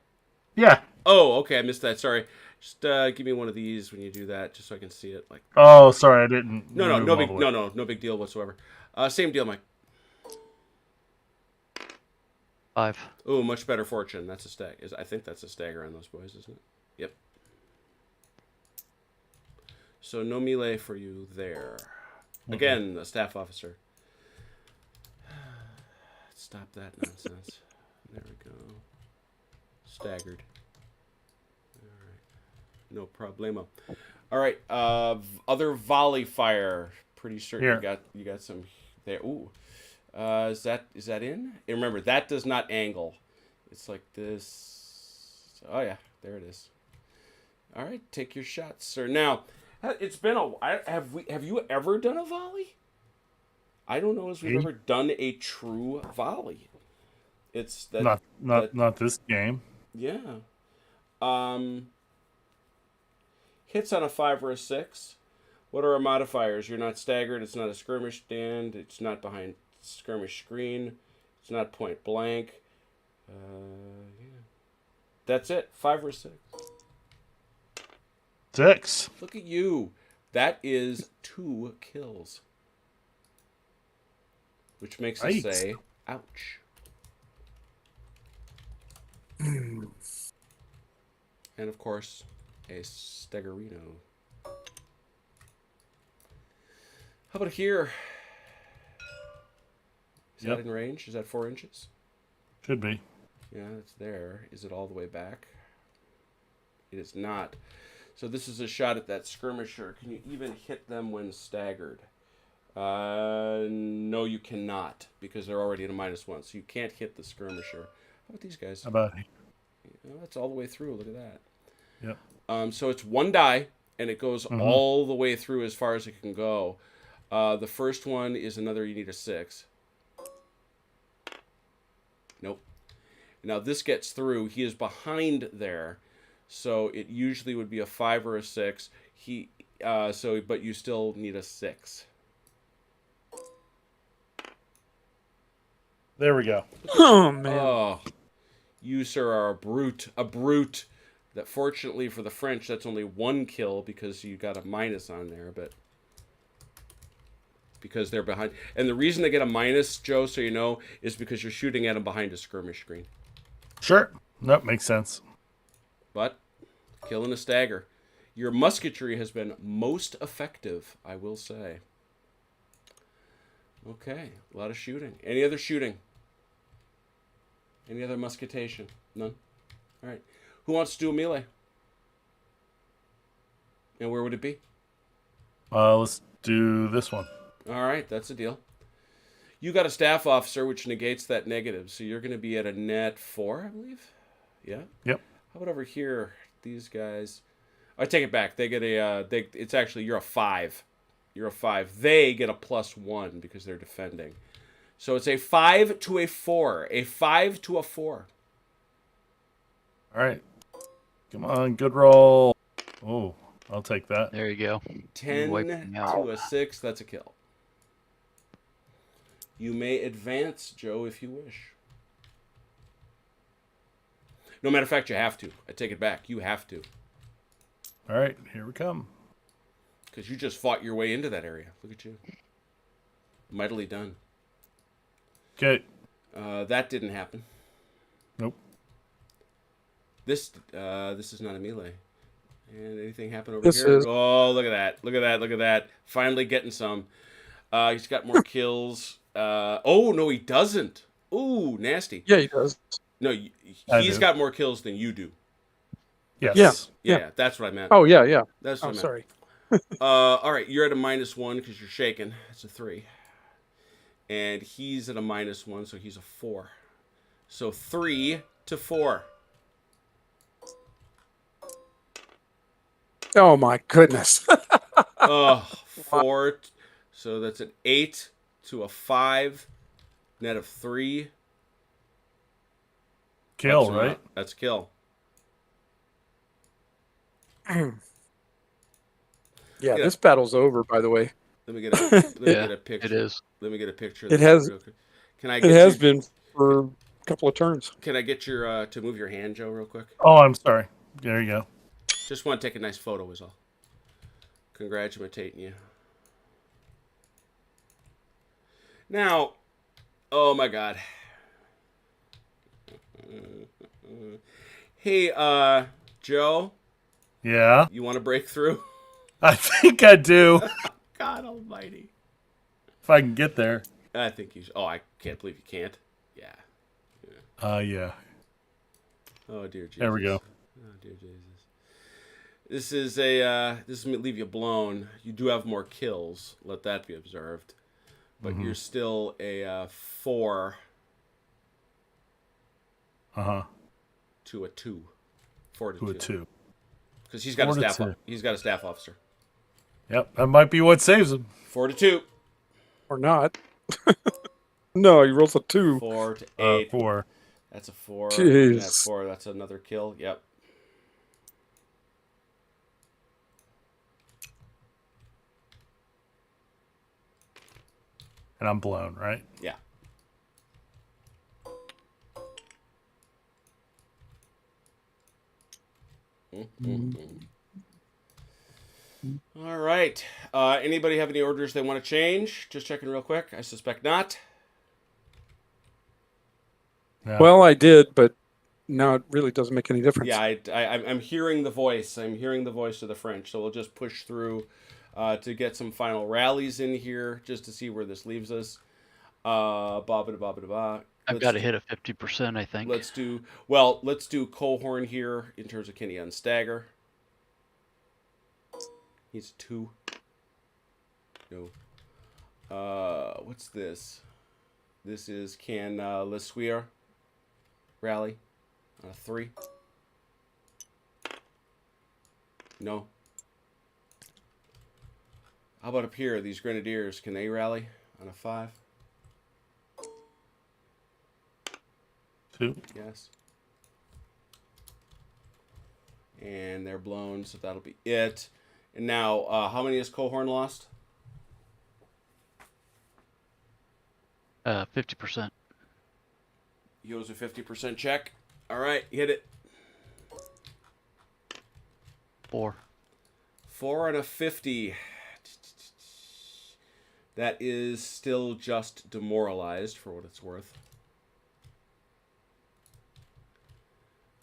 Yeah. Oh, okay. I missed that. Sorry. Just give me one of these when you do that, just so I can see it. Like. Oh, sorry, I didn't. No, move all the way. no big deal whatsoever. Same deal, Mike. 5. Oh, much better fortune. That's a stag. I think that's a stagger on those boys, isn't it? Yep. So no melee for you there. Again, a staff officer. Stop that nonsense. There we go. Staggered. All right. No problemo. All right. Other volley fire. Pretty certain Here. you got some there. Ooh. Is that in? And remember, that does not angle. It's like this. Oh yeah, there it is. All right, take your shots, sir. Now, it's been have you ever done a volley? I don't know if we've ever done a true volley. It's that not this game. yeah. Hits on a 5 or a 6. What are our modifiers? You're not staggered. It's not a skirmish stand. It's not behind skirmish screen. It's not point blank. Yeah. That's it. 5 or 6. 6. Look at you. That is 2 kills. Which makes us Yikes. say, ouch. Hmm. And of course, a Staggerino. How about here? Is that in range? Is that 4 inches? Should be. Yeah, it's there. Is it all the way back? It is not. So this is a shot at that skirmisher. Can you even hit them when staggered? No, you cannot, because they're already at a -1. So you can't hit the skirmisher. How about these guys? How about That's all the way through. Look at that. Yep. So it's 1 die, and it goes all the way through as far as it can go. The first one is another, you need a 6. Nope. Now this gets through. He is behind there, so it usually would be a 5 or a 6. But you still need a 6. There we go. Oh man. Oh, you sir are a brute. A brute. That fortunately for the French, that's only 1 kill because you got a minus on there, but because they're behind. And the reason they get a minus, Joe, so you know, is because you're shooting at them behind a skirmish screen. Sure. Nope, makes sense. But killing a stagger. Your musketry has been most effective, I will say. Okay, a lot of shooting. Any other shooting? Any other musketation? None? All right. Who wants to do a melee? And where would it be? Let's do this one. All right, that's a deal. You got a staff officer, which negates that negative, so you're going to be at a net 4, I believe. Yeah. Yep. How about over here? These guys. I take it back. They get a. It's actually you're a 5. You're a 5. They get a +1 because they're defending. So it's a 5 to a 4. A 5 to a 4. All right. Come on, good roll. Oh, I'll take that. There you go. 10 Wipe me out. to a 6. That's a kill. You may advance, Joe, if you wish. No matter of fact, you have to. I take it back. You have to. All right, here we come. Because you just fought your way into that area. Look at you. Mightily done. Okay. That didn't happen. Nope. This is not a melee. And anything happen over This here? is. Oh, look at that. Look at that. Look at that. Finally getting some. He's got more kills. Oh, no, he doesn't. Ooh, nasty. Yeah, he does. No, I he's do. got more kills than you do. Yes. Yeah, that's what I meant. Oh yeah, yeah. That's what Oh, I meant. sorry. All right, you're at a -1 because you're shaking. That's a 3. And he's at a -1, so he's a 4. So 3 to 4. Oh my goodness. Oh, 4. So that's an 8 to a 5. Net of 3. Kill, That's right? not- That's kill. Yeah, Yeah. this battle's over, by the way. Let me get a let me Yeah, get a picture. it is. Let me get a picture of It this has real quick. Can I it get has your, been for a couple of turns. Can I get your to move your hand, Joe, real quick? Oh, I'm sorry. There you go. Just want to take a nice photo is all. Congratulating you. Now, oh my god. Hey, Joe, Yeah, you want to break through? I think I do. God almighty. If I can get there. I think you should. Oh, I can't believe you can't. Yeah. Yeah. Oh, dear Jesus. There we go. Oh, dear Jesus. This is a, this is going to leave you blown. You do have more kills. Let that be observed. But you're still a 4 to a 2. 4 to 2. To a 2. Because he's got 4 a to staff. 2. He's got a staff officer. Yep, that might be what saves him. 4 to 2. Or not. No, he rolls a 2. 4 to 8. 4. That's a 4. Jeez. That's 4. That's another kill. Yep. And I'm blown, right? Yeah. All right. Anybody have any orders they want to change? Just checking real quick. I suspect not. Yeah. Well, I did, but now it really doesn't make any difference. Yeah, I'm hearing the voice. I'm hearing the voice of the French. So we'll just push through to get some final rallies in here, just to see where this leaves us. Ba-ba-da-ba-ba-da-ba. I've got to hit a 50%, I think. Let's do Cohorn here in terms of can he unstagger. He's 2. No. What's this? This is can Le Sueur rally on a 3. No. How about up here? These Grenadiers, can they rally on a 5? 2. Yes. And they're blown, so that'll be it. And now, how many has Cohorn lost? 50%. He owes a 50% check. All right, hit it. 4. 4 and a 50. That is still just demoralized for what it's worth.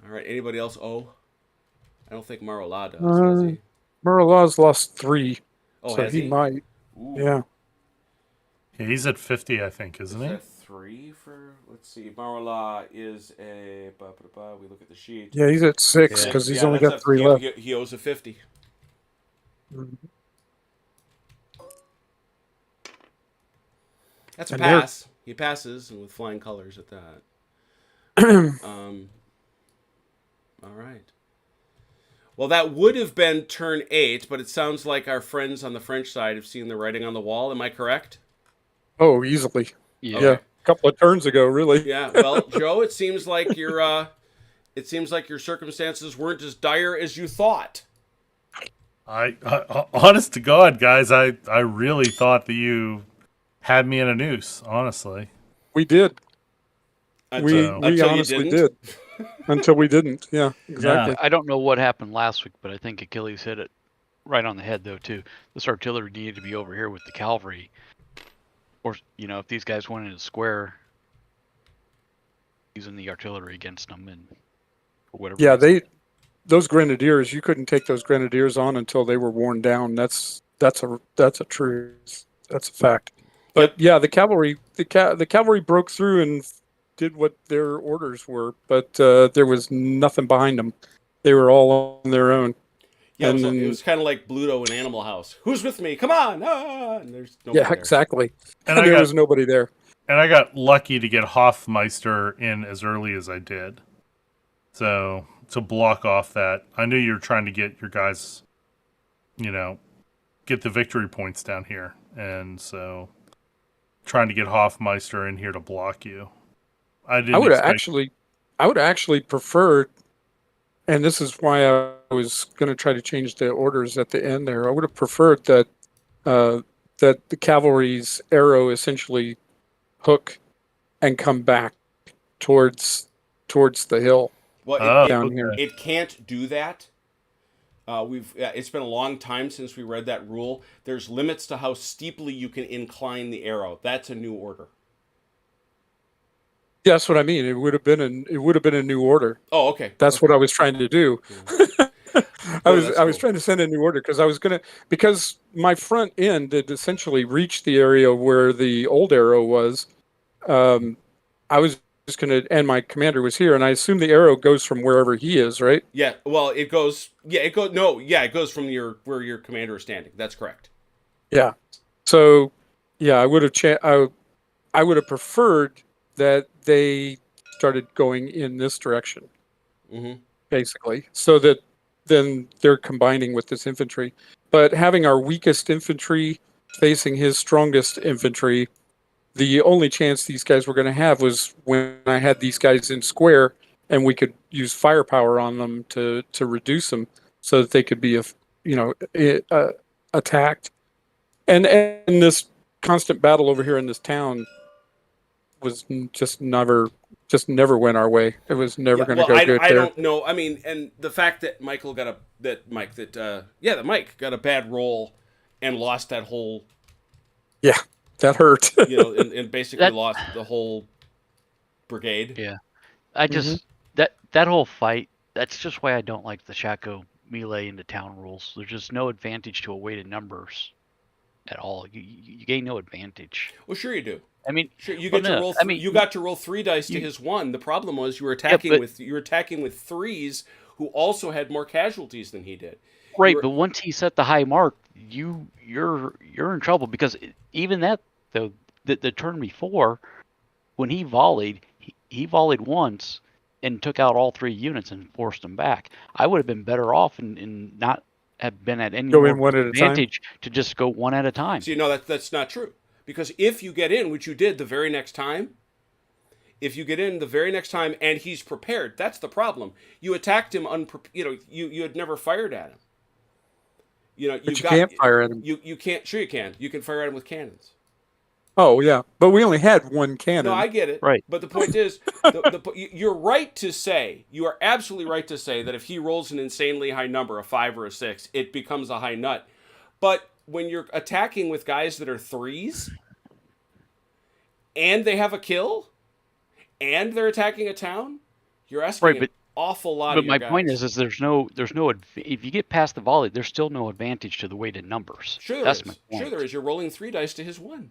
All right, anybody else owe? I don't think Marola does he? Muralaw's lost 3, Oh, so has he he? might. Ooh. Yeah. Yeah, he's at 50, I think, isn't Is he? that 3 for? Let's see. Marola is a. We look at the sheet. Yeah, he's at 6 Yeah. because he's Yeah, only that's got 3 left. He owes a 50. Mhm. That's a And here- pass. He passes, and with flying colors at that. All right. Well, that would have been turn 8, but it sounds like our friends on the French side have seen the writing on the wall. Am I correct? Oh, easily. Yeah. Yeah. A couple of turns ago, really. Yeah. Well, Joe, it seems like your circumstances weren't as dire as you thought. I honest to God, guys, I really thought that you had me in a noose, honestly. We did. Until, We until you honestly didn't. did. Until we didn't. Yeah, exactly. I don't know what happened last week, but I think Achilles hit it right on the head, though, too. This artillery needed to be over here with the cavalry. Or, if these guys went in a square, using the artillery against them and whatever. Yeah, reason. those grenadiers, you couldn't take those grenadiers on until they were worn down. That's a truth. That's a fact. But yeah, the cavalry broke through and did what their orders were, but there was nothing behind them. They were all on their own. Yeah, And it was kind of like Bluto in Animal House. Who's with me? Come on! Ah! And there's nobody Yeah, there. exactly. And And there was nobody there. And I got lucky to get Hofmeister in as early as I did. So, to block off that, I knew you were trying to get your guys, get the victory points down here. And so, trying to get Hofmeister in here to block you. I I would have expect- I would actually prefer, and this is why I was going to try to change the orders at the end there. I would have preferred that that the cavalry's arrow essentially hook and come back towards the hill Well, Oh, down okay. here. it can't do that. It's been a long time since we read that rule. There's limits to how steeply you can incline the arrow. That's a new order. Yeah, that's what I mean. It would have been a new order. Oh, okay. That's Okay. what I was trying to do. I No, was that's I was cool. trying to send a new order because my front end had essentially reached the area where the old arrow was. I was just gonna, and my commander was here, and I assume the arrow goes from wherever he is, right? Yeah. Well, it goes. Yeah, it goes. No. Yeah, it goes from where your commander is standing. That's correct. Yeah. So, yeah, I would have I would have preferred that they started going in this direction, Mm-hmm. basically, so that then they're combining with this infantry. But having our weakest infantry facing his strongest infantry, the only chance these guys were going to have was when I had these guys in square and we could use firepower on them to reduce them so that they could be, attacked. And this constant battle over here in this town was just never went our way. It was never Yeah. going to Well, go good I there. don't know. I mean, and the fact that Mike got a bad roll and lost that whole, Yeah, that hurt. and basically That- lost the whole brigade. Yeah. I just that whole fight. That's just why I don't like the Shako melee into town rules. There's just no advantage to a weighted numbers at all. You gain no advantage. Well, sure you do. I mean, Sure, you well, get to no, roll. I mean, you got to roll 3 dice to you- his 1. The problem was you were attacking but- with threes who also had more casualties than he did. right, were- but once he set the high mark, you're in trouble because even that though the turn before, when he volleyed, he volleyed once and took out all 3 units and forced them back. I would have been better off and not have been at any Go more in one at a time? advantage to just go one at a time. See, no, that's not true. Because if you get in, which you did the very next time, if you get in the very next time and he's prepared, that's the problem. You attacked him you had never fired at him. But you can't fire at him. You can't. Sure, you can. You can fire at him with cannons. Oh yeah, but we only had one cannon. No, I get it. Right. But the point is, you're right to say, you are absolutely right to say that if he rolls an insanely high number, a 5 or a 6, it becomes a high nut. But when you're attacking with guys that are 3s, and they have a kill, and they're attacking a town, you're asking Right, an but- awful lot But of your my guys. point is there's no if you get past the volley, there's still no advantage to the weighted numbers. Sure there That's is. my point. Sure there is. You're rolling 3 dice to his 1.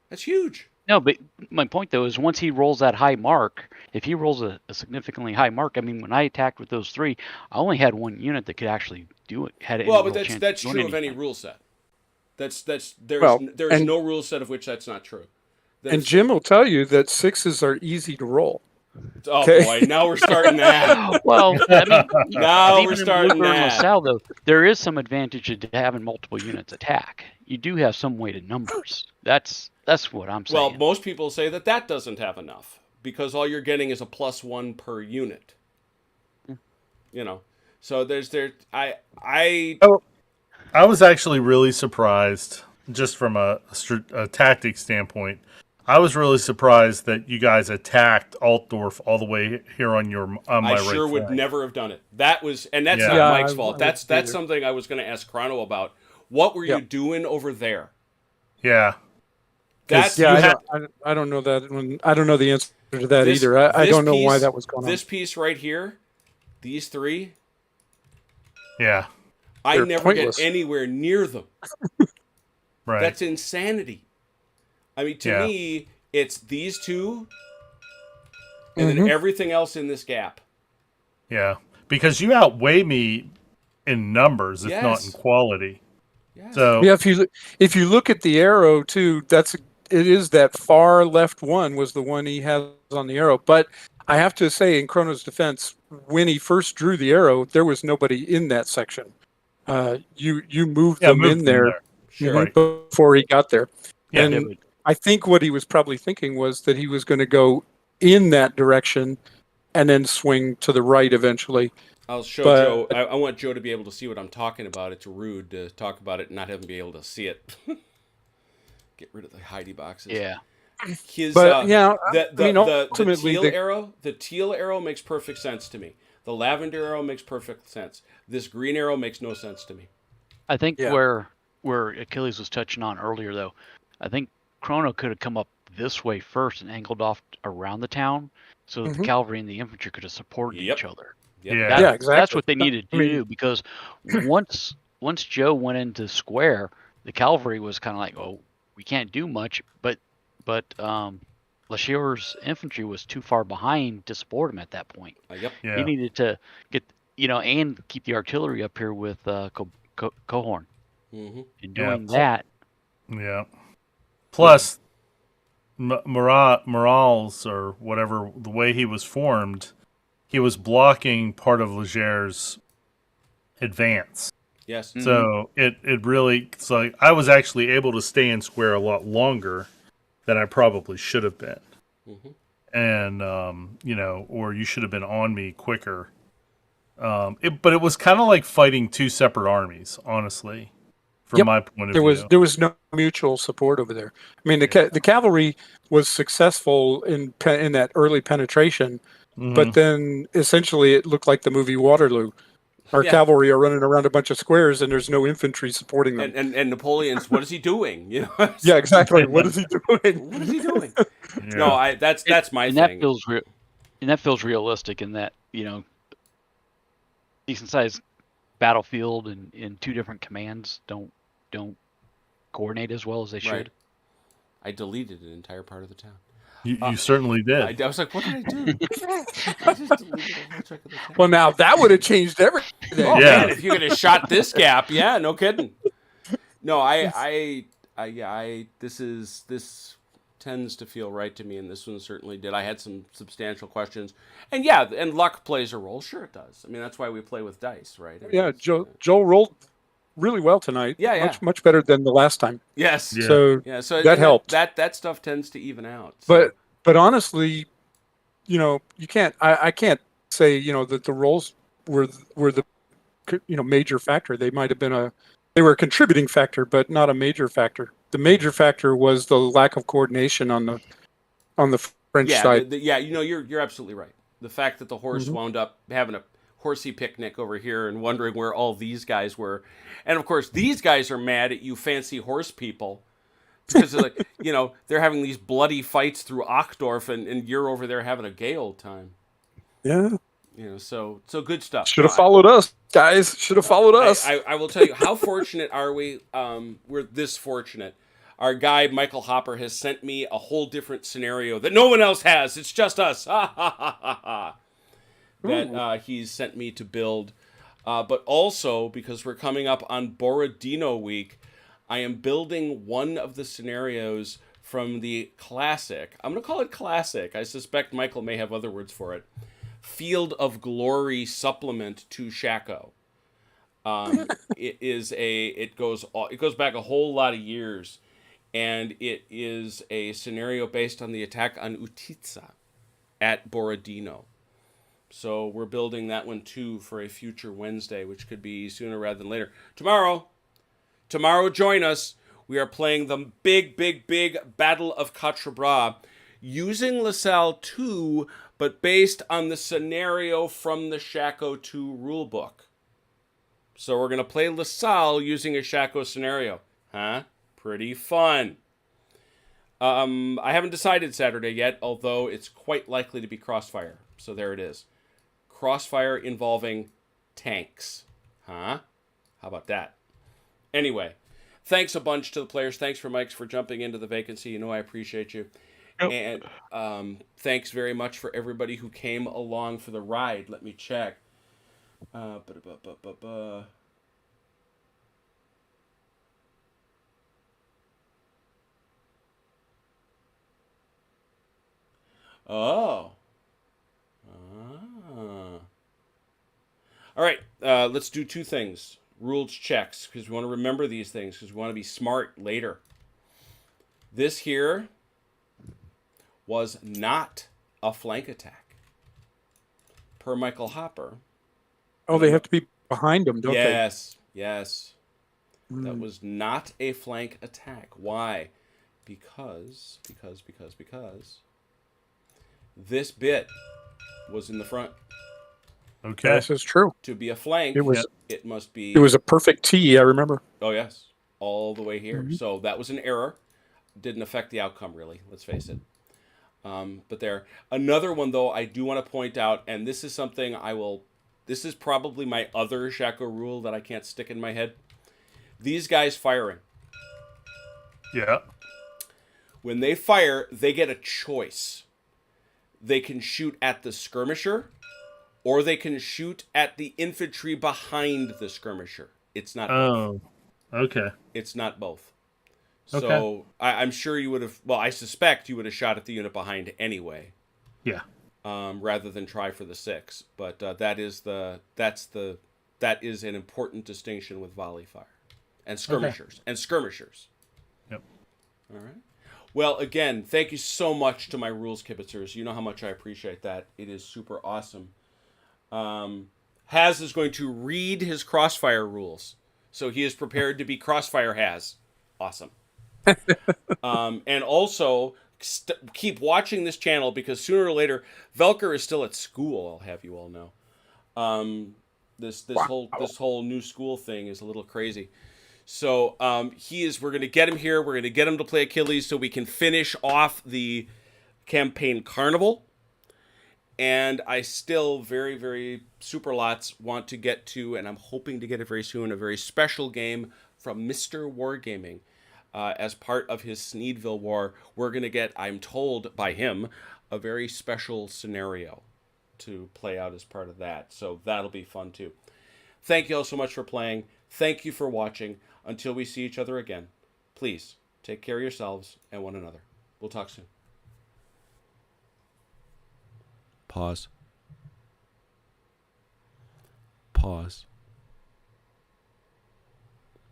That's huge. No, but my point though is once he rolls that high mark, if he rolls a significantly high mark, I mean, when I attacked with those 3, I only had 1 unit that could actually do it. Had any Well, but real chance that's doing true of any anything. rule set. There's and- no rule set of which that's not true. And Jim will tell you that 6s are easy to roll. Oh Okay. boy, now we're starting that. Well, I mean, Now even we're in starting Woodburn that. LaSalle, though, there is some advantage to having multiple units attack. You do have some weighted numbers. That's what I'm saying. Well, most people say that doesn't have enough because all you're getting is a +1 per unit. So I was actually really surprised, just from a tactic standpoint. I was really surprised that you guys attacked Altdorf all the way here on my I right sure would flank. never have done it. That's Yeah. not Yeah, Mike's I fault. wouldn't That's either. something I was going to ask Chrono about. What were you Yep. doing over there? Yeah, That's Yeah, You had- I don't know that one. I don't know the answer to that This- either. I this don't know why piece- that was going on. This piece right here, these 3, yeah, I They're never pointless. get anywhere near them. right. That's insanity. I mean, to Yeah. me, it's these 2, and then everything else in this gap. Yeah, because you outweigh me in numbers, if not in Yes. quality. Yeah. So Yeah, if you look at the arrow too, it is that far left one was the one he has on the arrow. But I have to say, in Chrono's defense, when he first drew the arrow, there was nobody in that section. You moved them moved in them there Sure. Right. before he got there. Yeah, and Yeah, but- I think what he was probably thinking was that he was going to go in that direction and then swing to the right eventually. I'll show But- Joe. I want Joe to be able to see what I'm talking about. It's rude to talk about it and not have him be able to see it. Get rid of the Heidi boxes. Yeah. His, But the ultimately, teal arrow makes perfect sense to me. The lavender arrow makes perfect sense. This green arrow makes no sense to me. I think Yeah. where Achilles was touching on earlier, though, I think Chrono could have come up this way first and angled off around the town so that the cavalry and the infantry could have supported Yep. each other. Yep. Yeah. That- Yeah, exactly. That's what they needed to I mean- do, because once Joe went into square, the cavalry was kind of like, oh, we can't do much, but Lashier's infantry was too far behind to support him at that point. Yep. Yeah. He needed to get, and keep the artillery up here with Cohorn. Mm-hmm. In Yeah. doing that, Yeah. Plus, Morales, or whatever, the way he was formed, he was blocking part of Leger's advance. Yes. So it really, so I was actually able to stay in square a lot longer than I probably should have been. Mhm. And, or you should have been on me quicker. But it was kind of like fighting two separate armies, honestly, from Yep. my point of there view. was no mutual support over there. I mean, the cavalry was successful in that early penetration, but then essentially it looked like the movie Waterloo. Our Yeah. cavalry are running around a bunch of squares, and there's no infantry supporting them. And Napoleon's, what is he doing? Yeah, exactly. What is he doing? What is he doing? Yeah. No, that's my and thing. that feels realistic in that, decent sized battlefield and in two different commands don't coordinate as well as they should. Right. I deleted an entire part of the town. You certainly did. I was like, what did I do? I just deleted a whole chunk of the town. Well, now that would have changed everything. Oh Yeah. man, if you could have shot this gap, yeah, no kidding. No, this tends to feel right to me, and this one certainly did. I had some substantial questions, and and luck plays a role. Sure, it does. I mean, that's why we play with dice, right? I mean, Yeah, Joel rolled really well tonight. Yeah. Much better than the last time. Yes. Yeah. So Yeah. So that helped. That stuff tends to even out. So. But honestly, you can't. I can't say that the roles were the major factor. They might have been they were a contributing factor, but not a major factor. The major factor was the lack of coordination on the French side. You're absolutely right. The fact that the horse wound up having a horsey picnic over here and wondering where all these guys were, and of course these guys are mad at you fancy horse people because they're like, they're having these bloody fights through Achdorf, and you're over there having a gay old time. Yeah. So good stuff. Should have followed us, guys. Should have followed us. I will tell you, how fortunate are we? We're this fortunate. Our guy, Michael Hopper, has sent me a whole different scenario that no one else has. It's just us. Ha, ha, ha, ha, ha. That he's sent me to build. But also, because we're coming up on Borodino week, I am building one of the scenarios from the classic. I'm going to call it classic. I suspect Michael may have other words for it. Field of Glory supplement to Shako. It goes back a whole lot of years, and it is a scenario based on the attack on Utitsa at Borodino. So we're building that one too for a future Wednesday, which could be sooner rather than later. Tomorrow, join us. We are playing the big Battle of Quatre Bras using LaSalle 2, but based on the scenario from the Shako 2 rulebook. So we're going to play LaSalle using a Shako scenario. Huh? Pretty fun. I haven't decided Saturday yet, although it's quite likely to be Crossfire. So there it is. Crossfire involving tanks. Huh? How about that? Anyway, thanks a bunch to the players. Thanks for Mike's for jumping into the vacancy. I appreciate you. Yep. And thanks very much for everybody who came along for the ride. Let me check. Oh. All right, let's do two things. Rules checks, because we want to remember these things, because we want to be smart later. This here was not a flank attack. Per Michael Hopper. Oh, they have to be behind them, don't they? Yes, yes. That Mm. was not a flank attack. Why? Because this bit was in the front. Okay. This is true. To be a flank, It was it must be. it was a perfect T, I remember. Oh yes, all the way here. Mhm. So that was an error. Didn't affect the outcome really. Let's face it. But there. Another one though, I do want to point out, and this is something I will. This is probably my other Shako rule that I can't stick in my head. These guys firing. Yeah. When they fire, they get a choice. They can shoot at the skirmisher, or they can shoot at the infantry behind the skirmisher. It's not both. Oh. Okay. It's not both. Okay. So I'm sure you would have. Well, I suspect you would have shot at the unit behind anyway, Yeah. rather than try for the 6. But that is an important distinction with volley fire and skirmishers Yep. All right. Well, again, thank you so much to my rules kibitzers. You know how much I appreciate that. It is super awesome. Haz is going to read his Crossfire rules, so he is prepared to be Crossfire Haz. Awesome. And also keep watching this channel, because sooner or later, Velker is still at school. I'll have you all know. This whole new school thing is a little crazy. So we're going to get him here. We're going to get him to play Achilles so we can finish off the campaign Carnival. And I still very, very super lots want to get to, and I'm hoping to get it very soon, a very special game from Mr. Wargaming. As part of his Sneedville War, we're going to get, I'm told by him, a very special scenario to play out as part of that. So that'll be fun too. Thank you all so much for playing. Thank you for watching. Until we see each other again, please take care of yourselves and one another. We'll talk soon. Pause. Pause.